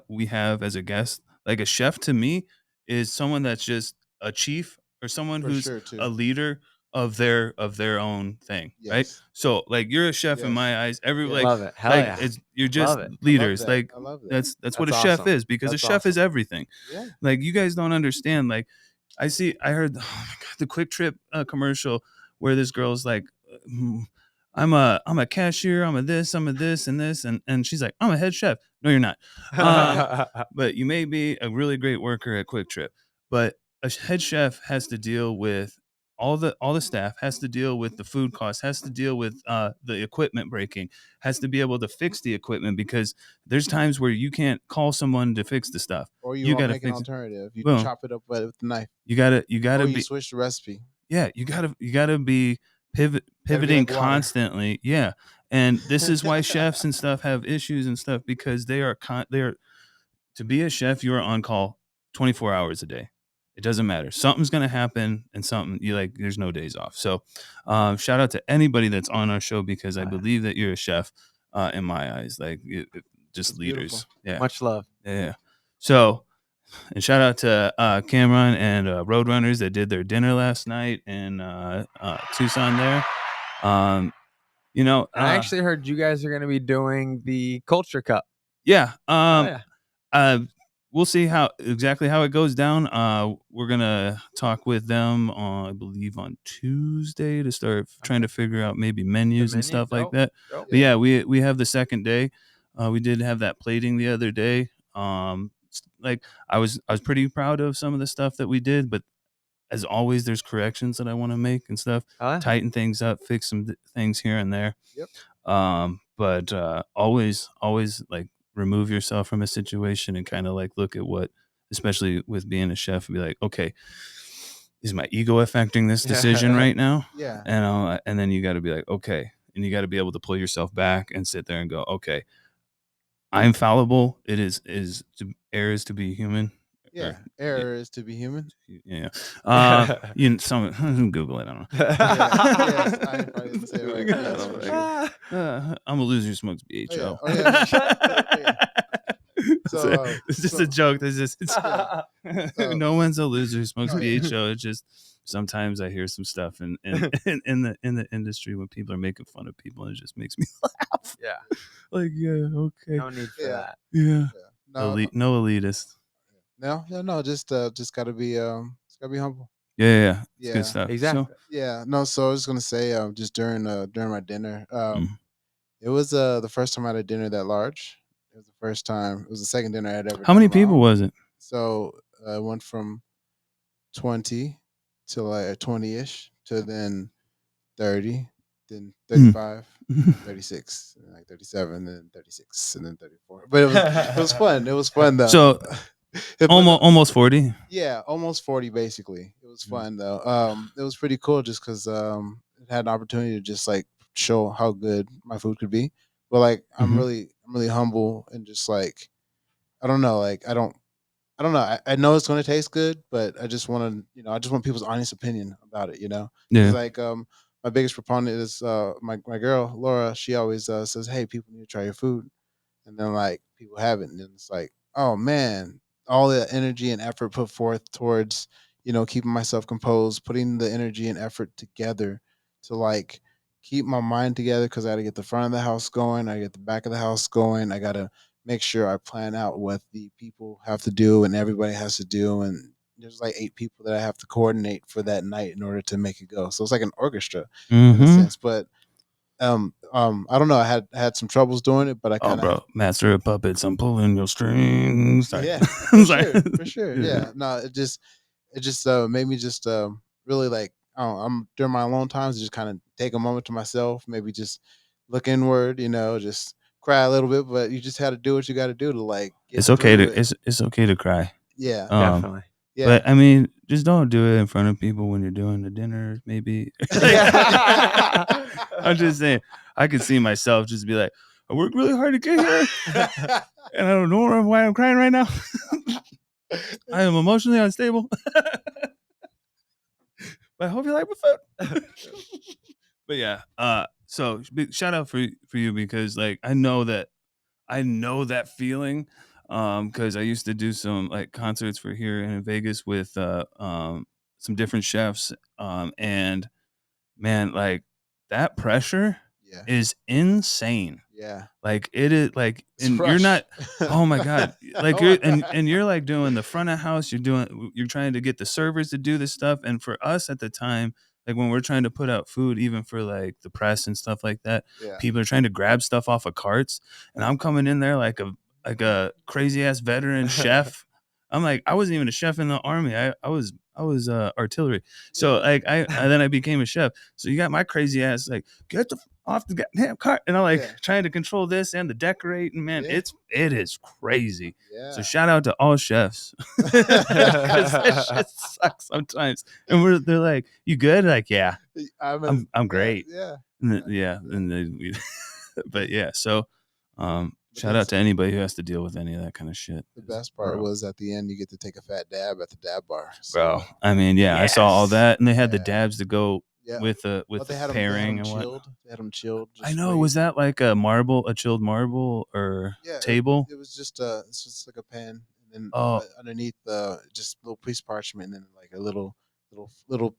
we have as a guest, like a chef to me is someone that's just a chief or someone For who's sure a too. leader of their own thing, right? Yes. So like you're a chef in Yes. my eyes. Yes. Like Love it. Hell yeah. you're just Love it. I love leaders. that. Like I love that. that's what a That's chef awesome. is, because a That's chef is awesome. everything. Yeah. Like you guys don't understand. Like I heard, oh my God, the Quick Trip commercial where this girl's like, I'm a cashier, I'm a this, I'm a this and this, and she's like, I'm a head chef. No, you're not. But you may be a really great worker at Quick Trip. But a head chef has to deal with all the staff, has to deal with the food costs, has to deal with the equipment breaking, has to be able to fix the equipment, because there's times where you can't call someone to fix the stuff. Or you You won't got to make an fix it. alternative. You Well, chop it up with the knife. you gotta Or you be, switch the recipe. yeah, you gotta be pivoting like water. constantly. Yeah. And this is why chefs and stuff have issues and stuff, because they are to be a chef, you are on call 24 hours a day. It doesn't matter. Something's gonna happen, and something you like. There's no days off. So, shout out to anybody that's on our show, because I believe that you're a chef. In my eyes, like just It's leaders. beautiful. Yeah. Much love. Yeah. So, and shout out to Cameron and Roadrunners that did their dinner last night in Tucson there. You know, And I actually heard you guys are going to be doing the Culture Cup. yeah. Oh yeah. We'll see exactly how it goes down. We're gonna talk with them I believe on Tuesday to start trying to figure out maybe menus and menu? stuff like Dope. that. Dope. But yeah, we have the second day. We did have that plating the other day. Like I was pretty proud of some of the stuff that we did, but as always, there's corrections that I want to make and stuff. Oh, yeah. Tighten things up, fix some things here and there. Yep. But always like remove yourself from a situation and kind of like look at what, especially with being a chef, and be like, okay, is my ego affecting this decision right now? Yeah. And then you got to be like, okay, and you got to be able to pull yourself back and sit there and go, okay, I'm fallible. It is error is to be human. Yeah. Error is to be human. Yeah. Google it. I don't know. Yes, I probably didn't say it right. Yes, for sure. I'm a loser who smokes BHO. Oh, yeah. Yeah. So, it's just a joke. No one's a loser who smokes Oh, yeah. BHO. It's just sometimes I hear some stuff in the industry when people are making fun of people, and it just makes me laugh. Yeah. Like, yeah, okay. No need for that. Yeah. No, No elitist. no, just gotta be humble. Yeah. It's Yeah. good stuff. Exactly. So, Yeah, no. So I was gonna say, just during my dinner, Mm. it was the first time I had a dinner that large. It was the first time. It was the second dinner I had ever. how many done people alone. was it? So I went from 20 to like 20-ish to then 30, then 35, 36, and like 37, then 36, and then 34. But it was fun. It was fun though. So almost 40. Yeah, almost 40 basically. It was Mm. fun though. It was pretty cool just because it had an opportunity to just like show how good my food could be. But like I'm Mhm. really humble and just like I don't know, like I don't know. I know it's gonna taste good, but I just want to, I just want people's honest opinion about it, 'Cause Yeah. like my biggest proponent is my girl Laura. She always says, "Hey, people need to try your food." And then like people haven't, and it's like, oh man, all the energy and effort put forth towards keeping myself composed, putting the energy and effort together to like keep my mind together because I got to get the front of the house going, I get the back of the house going, I got to make sure I plan out what the people have to do and everybody has to do, and there's like 8 people that I have to coordinate for that night in order to make it go. So it's like an orchestra in a Mhm. sense, but I don't know. I had some troubles doing it, but I Oh, kind of bro, master of puppets, I'm pulling your strings. Sorry. yeah, for sure, for sure. Yeah, no, it just made me just really like I'm during my alone times just kind of take a moment to myself, maybe just look inward, just cry a little bit, but you just had to do what you got to do to like get It's okay through to it. it's okay to cry. Yeah, Definitely. yeah. But I mean, just don't do it in front of people when you're doing the dinner. Maybe. I'm just saying. I could see myself just be like, I worked really hard to get here, and I don't know why I'm crying right now. I am emotionally unstable. But I hope you like my food. But yeah, so big shout out for you, because like I know that feeling, because I used to do some like concerts for here in Vegas with some different chefs, and man, like that pressure Yeah. is insane. Yeah. Like it is like, It's and you're rush. not, oh my God. Like Oh my you're, God. and you're like doing the front of house, you're trying to get the servers to do this stuff. And for us at the time, like when we're trying to put out food, even for like the press and stuff like that, Yeah. people are trying to grab stuff off of carts. And I'm coming in there like a crazy ass veteran chef. I'm like, I wasn't even a chef in the army. I was artillery. So like then I became a chef. So you got my crazy ass like, get the off the goddamn cart, and I'm like Yeah. trying to control this and the decorating, man. Yeah. It is crazy. So Yeah. shout out to all chefs because that shit sucks sometimes. And they're like, "You good?" Like, yeah, I'm Yeah. great. Yeah. Yeah, and then but yeah. So, But shout out to anybody who has to deal with any of that kind of shit. the best part was at the end you get to take a fat dab at the dab bar. Bro. So I mean, yeah, I saw all Yes. that, and they had the Yeah. dabs to go yeah. with the They had pairing them and what. chilled. They had them chilled. I Just know. wait. Was that like a chilled marble or Yeah. table? It was just it's just like a pen, and then Oh, underneath just a little piece of parchment, and then like a little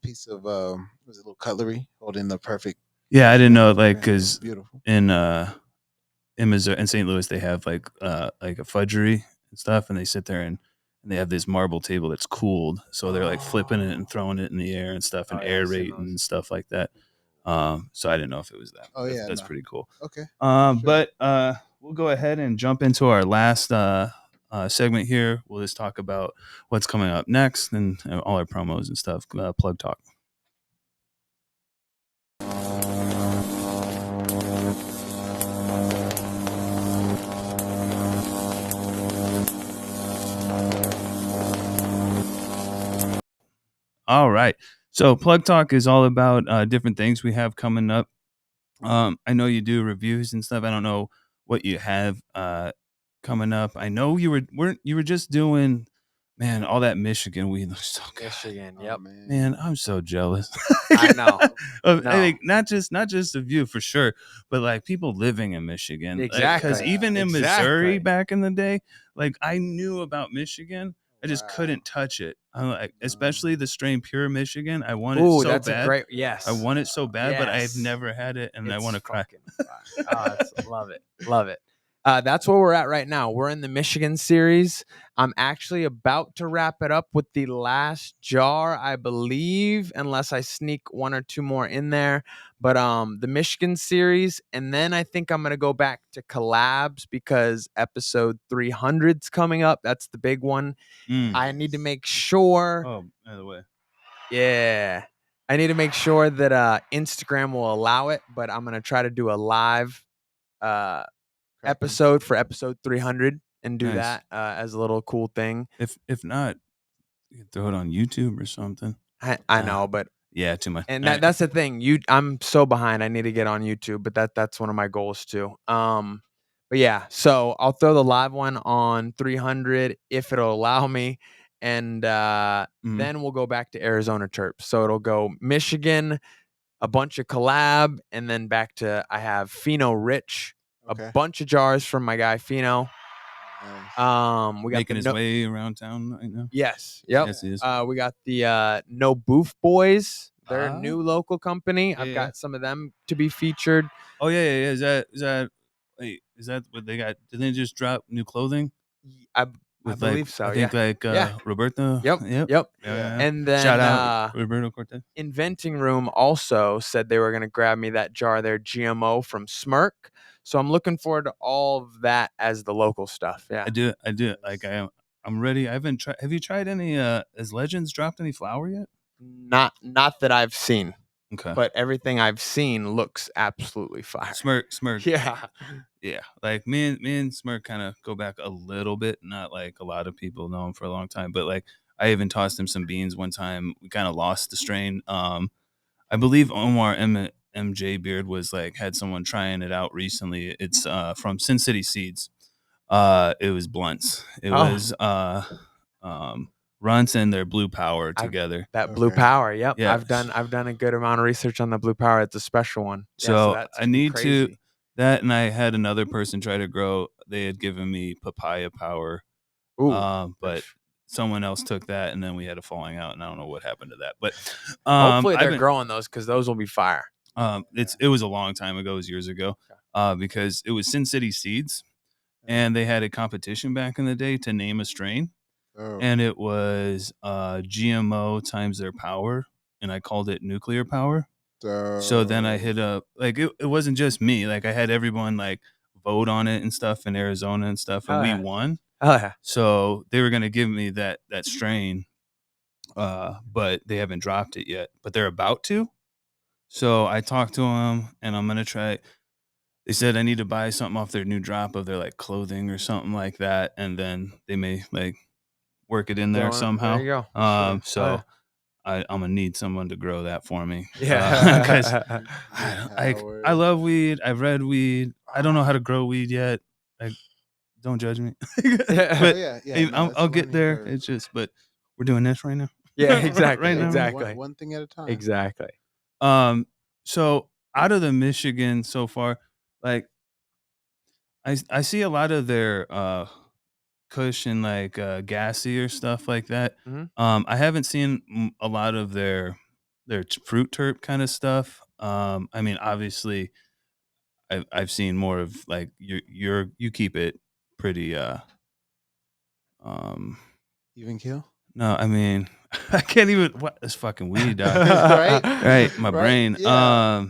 piece of was it little cutlery holding the perfect. yeah, I didn't know, like, Yeah, because beautiful. in Missouri, in St. Louis, they have like a fudgery and stuff, and they sit there and they have this marble table that's cooled, so they're like flipping it and throwing it in the air and stuff, and Oh, yeah, I've seen aerating those. and stuff like that. So I didn't know if it was that. Oh yeah, That's no. pretty cool. Okay. But we'll go ahead and jump into our last segment here. We'll just talk about what's coming up next and all our promos and stuff. Plug talk. All right. So Plug Talk is all about different things we have coming up. I know you do reviews and stuff. I don't know what you have coming up. I know you were just doing, man, all that Michigan weed looks so good. Michigan. Oh, Yep. Man, I'm so jealous. I know. I No. think not just of you for sure, but like people living in Michigan. Because Exactly. even in Exactly. Missouri back in the day, like I knew about Michigan. I just Wow. couldn't touch it. I'm like, especially the strain Pure Michigan. I want it Ooh, so that's bad. a great. Yes. I want it so bad, but I've Yes. never had it, and I It's want to cry. fucking fire. Oh, love it. Love it. That's where we're at right now. We're in the Michigan series. I'm actually about to wrap it up with the last jar, I believe, unless I sneak one or two more in there. But the Michigan series, and then I think I'm gonna go back to collabs because episode 300's coming up. That's the big one. I need to make sure. Oh, by the way, Yeah. I need to make sure that Instagram will allow it, but I'm gonna try to do a live episode for episode 300 and do Nice. that as a little cool thing. If not, you can throw it on YouTube or something. I know, but Yeah, too much. and that's the thing. I'm so behind. I need to get on YouTube, but that's one of my goals too. But yeah, so I'll throw the live one on 300 if it'll allow me, and then we'll go back to Arizona Terps. So it'll go Michigan, a bunch of collab, and then back to I have Fino Rich, Okay. a bunch of jars from my guy Fino. Nice. We got making his way around town right now. Yes. Yep. Yes, he is. We got the No Boof Boys. They're a Ah. new local company. Yeah, I've yeah. got some of them to be featured. Oh yeah. Is that? Wait, is that what they got? Did they just drop new clothing? I With believe like, so. I think Yeah. like Yeah. Roberto. Yep. Yep. Yep. Yeah. And then Shout out Roberto Cortez. Inventing Room also said they were going to grab me that jar there, GMO from Smirk. So I'm looking forward to all of that as the local stuff. Yeah. I do. Like I'm ready. I haven't tried. Have you tried any? Has Legends dropped any flour yet? Not that I've seen, Okay. but everything I've seen looks absolutely fire. Smirk. Yeah. Yeah. Like me and Smirk kind of go back a little bit. Not like a lot of people know him for a long time, but like I even tossed him some beans one time. We kind of lost the strain. I believe Omar MJ Beard was like had someone trying it out recently. It's from Sin City Seeds. It was blunts. It was Runts and their Blue Power together. That Blue Okay. Power. Yep. Yeah. I've done a good amount of research on the Blue Power. It's a special one. Yeah, So that's I need crazy. to that, and I had another person try to grow. They had given me papaya power. Ooh. But someone else took that, and then we had a falling out, and I don't know what happened to that. But Hopefully I've they're been growing those because those will be fire. it was a long time ago, it was years ago, because it was Sin City Seeds, and they had a competition back in the day to name a strain, Oh, and it was GMO times their power, and I called it nuclear power. So then I hit up, like, it wasn't just me, like, I had everyone, like, vote on it and stuff in Arizona and stuff, and Oh, we yeah. won. Oh yeah. So they were gonna give me that strain, but they haven't dropped it yet, but they're about to. So I talked to them, and I'm gonna try. They said I need to buy something off their new drop of their, like, clothing or something like that, and then they may, like, work it in there There somehow. you go. Oh, So yeah. I'm gonna need someone to grow that for me, because Yeah. I love weed. I've read weed. I don't know how to grow weed yet. Like, don't judge me. Oh But yeah, yeah. hey, No, it's I'll a get learning there. curve. It's just, but we're doing this right now. Yeah, exactly, Right now. exactly. One thing at a time. Exactly. So out of the Michigan so far, like, I see a lot of their Kush and, like, gassy or stuff like that. Mhm. I haven't seen a lot of their fruit terp kind of stuff. I mean, obviously, I've seen more of, like, you keep it pretty um Even kill. no, I mean, I can't even, what is fucking weed, dog. Right? Right, my Right? brain. Yeah.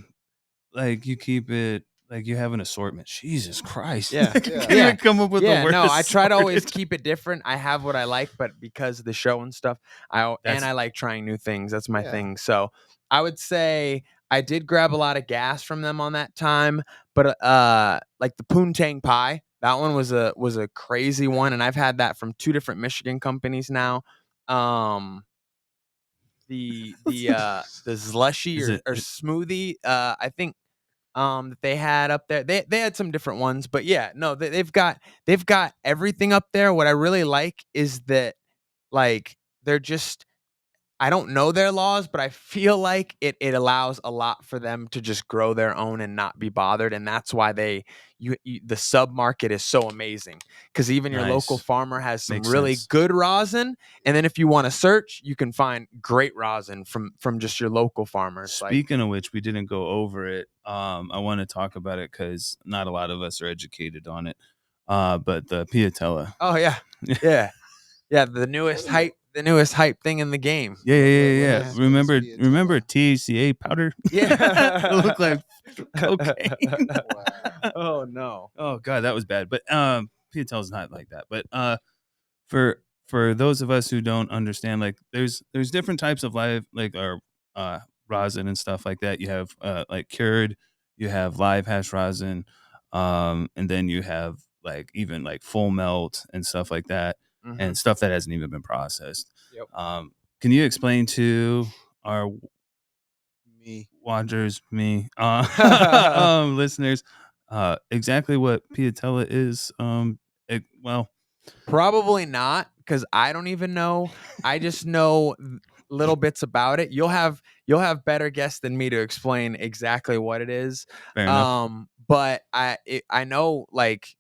Like, you keep it, like, you have an assortment. Jesus Christ. Yeah. Like, I Yeah. can't Yeah. even come up with the Yeah, word no, I try to always assorted. keep it different. I have what I like, but because of the show and stuff, That's I like trying new things. That's my Yeah. thing. So I would say I did grab a lot of gas from them on that time, but like the Poontang pie, that one was a crazy one, and I've had that from 2 different Michigan companies now. The slushy Is or smoothie, I think that they had up there. They had some different ones, but yeah, no, they've got everything up there. What I really like is that, like, they're just, I don't know their laws, but I feel like it allows a lot for them to just grow their own and not be bothered, and that's why the sub market is so amazing, because even your local nice. farmer has some Makes really sense. good rosin, and then if you want to search, you can find great rosin from just your local farmers. Like, Speaking of which, we didn't go over it. I want to talk about it because not a lot of us are educated on it. But the Piatella. oh yeah, yeah, yeah, the newest hype thing in the game. Yeah, yeah, yeah, yeah. What is Remember Piatella? THCA powder? Yeah. It looked like cocaine. Wow. Oh no. Oh god, that was bad. But Piatella's not like that. But for those of us who don't understand, like, there's different types of live, like, or rosin and stuff like that. You have like cured, you have live hash rosin, and then you have, like, even, like, full melt and stuff like that, Mhm. and stuff that hasn't even been processed. Yep. Can you explain to our Me. watchers, me, listeners, exactly what Piatella is? Well, Probably not, because I don't even know. I just know little bits about it. You'll have better guess than me to explain exactly what it is. fair enough. But I know, like,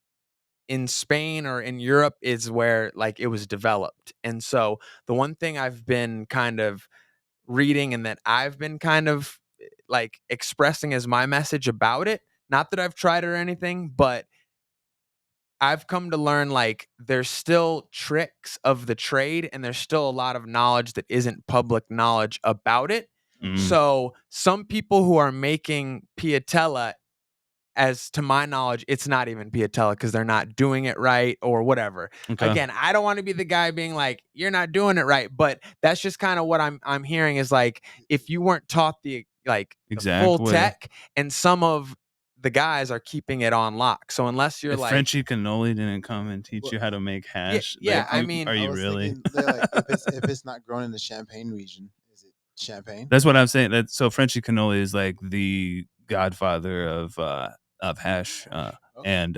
in Spain or in Europe is where, like, it was developed. And so the one thing I've been kind of reading and that I've been kind of, like, expressing as my message about it, not that I've tried it or anything, but I've come to learn, like, there's still tricks of the trade and there's still a lot of knowledge that isn't public knowledge about it. Mm, So some people who are making Piatella, as to my knowledge, it's not even Piatella because they're not doing it right or whatever. okay. Again, I don't want to be the guy being like, "You're not doing it right," but that's just kind of what I'm hearing is, like, if you weren't taught the full Exact way. tech, and some of the guys are keeping it on lock. So unless you're If like, Frenchie Cannoli didn't come and teach Well, you how to make yeah, hash, yeah, like, I you mean, are I you was really? thinking, like, if it's not grown in the Champagne region, is it Champagne? That's what I'm saying. That so Frenchie Cannoli is, like, the godfather of hash, Okay. and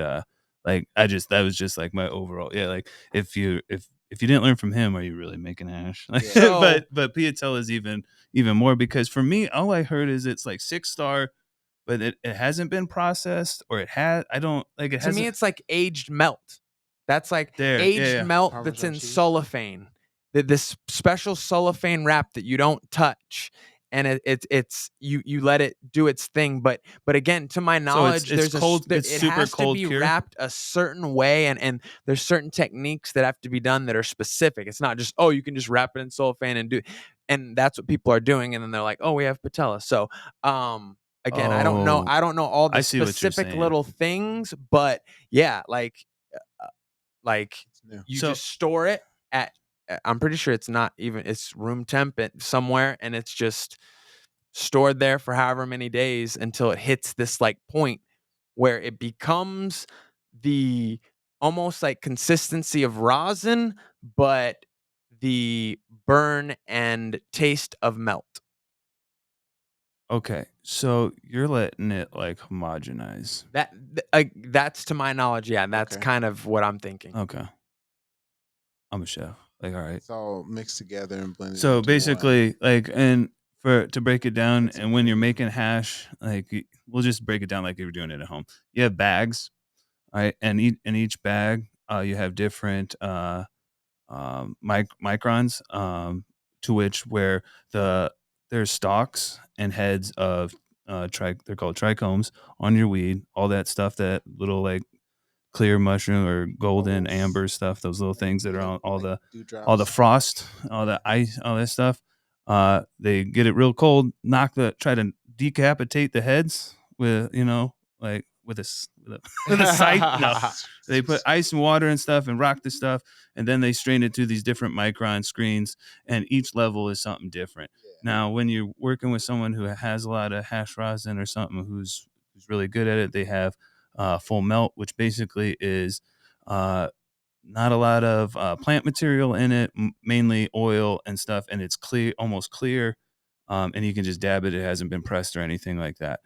like, that was just, like, my overall, yeah. Like, if you didn't learn from him, are you really making hash? Like, Yeah. so but Piatella is even more, because for me, all I heard is it's like 6 star, but it hasn't been processed, or it has. I don't like it to me, hasn't. it's like aged melt. That's like There, yeah, aged yeah. melt that's Parmesan in cheese. cellophane. this special cellophane wrap that you don't touch, and it's you let it do its thing. But again, to my So knowledge, it's cold. It's it super has to cold be cure. wrapped a certain way, and there's certain techniques that have to be done that are specific. It's not just, oh, you can just wrap it in cellophane and do, and that's what people are doing, and then they're like, oh, we have patella. So again, Oh, I don't know all the I see what you're specific saying. little things, but yeah, like It's new. you So- just store it at, I'm pretty sure it's not even, it's room temp somewhere, and it's just stored there for however many days until it hits this like point where it becomes the almost like consistency of rosin, but the burn and taste of melt. Okay, so you're letting it like homogenize. That's to my knowledge, yeah, that's Okay. kind of what I'm thinking. Okay, I'm a chef. Like, all right. It's all mixed together and blended. So into basically, like, and to break it down, That's and when you're amazing. making hash, like, we'll just break it down like you're doing it at home. You have bags, right? And in each bag, you have different microns, to which where there's stalks and heads of they're called trichomes on your weed, all that stuff, that little like clear mushroom or golden Bubbles. amber stuff, those little things that are Like- on all like the dewdrops. frost, all the ice, all that stuff. They get it real cold, try to decapitate the heads with, like with with a scythe. No, they put ice and water and stuff and rock the stuff, and then they strain it through these different micron screens, and each level is something different. Yeah. Now, when you're working with someone who has a lot of hash rosin or something, who's really good at it, they have full melt, which basically is not a lot of plant material in it, mainly oil and stuff, and it's clear, almost clear, and you can just dab it. It hasn't been pressed or anything like that.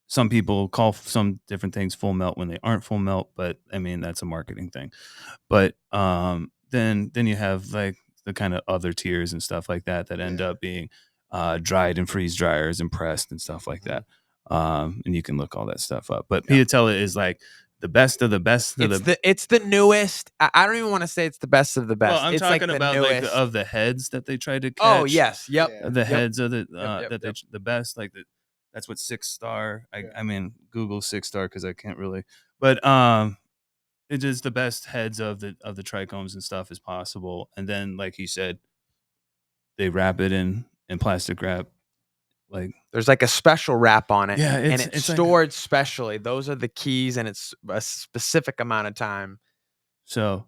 Some people call some different things full melt when they aren't full melt, but I mean, that's a marketing thing. But then you have like the kind of other tiers and stuff like that end Yeah. up being dried and freeze dryers and pressed and stuff like that. And you can look all that stuff up. But Piatella is like the best of the best of It's the newest. I don't even want to say it's the best of the best. Well, I'm it's like talking the about newest. like of the heads that they tried to catch. Oh yes, yep. Yeah. The heads of the Yep, that they yep. the best, like that's what 6-star. Yeah. I mean, Google 6-star because I can't really, but it is the best heads of the trichomes and stuff as possible. And then, like you said, they wrap it in plastic wrap. Like, There's like a special wrap on it, yeah, and it's it's like, stored specially. Those are the keys, and it's a specific amount of time. so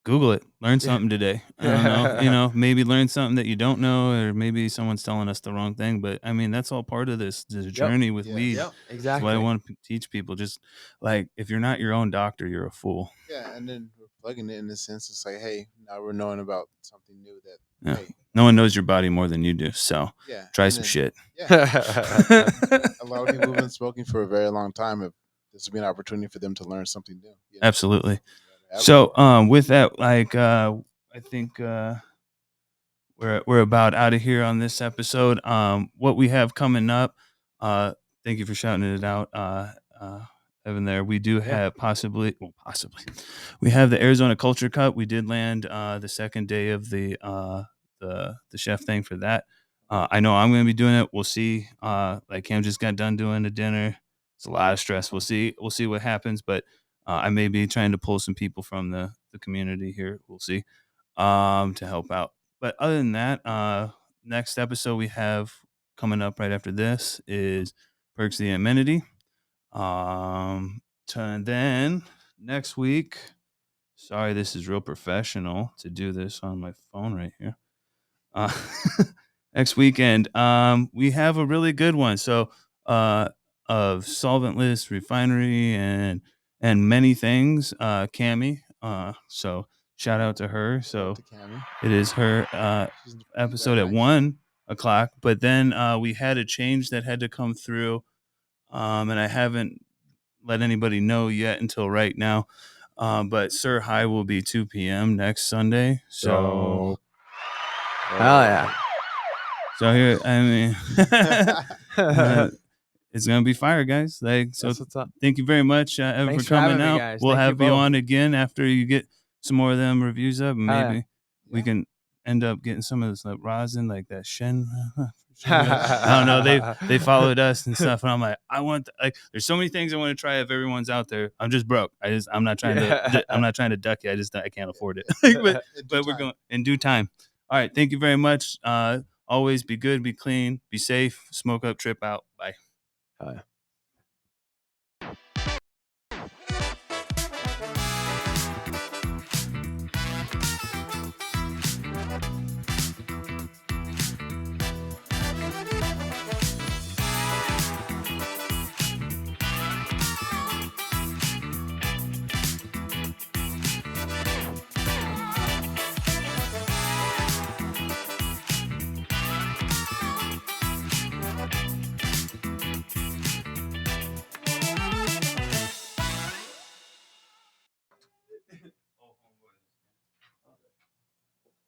Google it, learn something today. I don't know, maybe learn something that you don't know, or maybe someone's telling us the wrong thing. But I mean, that's all part of this journey with Yes. weed. Yep, That's exactly. what I want to teach people. Just like, if you're not your own doctor, you're a fool. Yeah, and then we're plugging it in the sense. It's like, hey, now we're knowing about something new that. Yeah. Hey, No one knows your body more than you do. So yeah. try and some then- shit. Yeah. A lot of people have been smoking for a very long time. If this would be an opportunity for them to learn something new. You know? Absolutely. Have- So with that, like I think we're about out of here on this episode. What we have coming up, thank you for shouting it out, Evan. There, we do have possibly, we have the Arizona Culture Cup. We did land the second day of the chef thing for that. I know I'm going to be doing it. We'll see. Like Cam just got done doing the dinner. It's a lot of stress. We'll see what happens, but I may be trying to pull some people from the community here. We'll see, to help out. But other than that, next episode we have coming up right after this is Perks of the Amenity. And then next week, sorry, this is real professional to do this on my phone right here. Next weekend, we have a really good one. So, of solventless refinery and many things, Cami. So shout out to her. So to Cammy. it is her She's episode very at nice. 1:00, but then we had a change that had to come through, and I haven't let anybody know yet until right now. But Sir High will be 2 p.m. next Sunday. So Hell yeah. So here, I mean, it's gonna be fire, guys. Like, so That's what's up. thank you very much, Evan, Thanks for for having coming me, out. guys. We'll Thank you have you both. on again after you get some more of them reviews up, and Oh, yeah. maybe we Yeah. can end up getting some of this like rosin, like that Shen. I don't know. They followed us and stuff, and I'm like, I want like. There's so many things I want to try. If everyone's out there, I'm just broke. I'm not trying to. I'm not trying to duck you. I can't afford it. But we're going in due time. All right. Thank you very much. Always be good, be clean, be safe. Smoke up, trip out. Bye. Oh, yeah.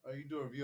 Oh, you do a review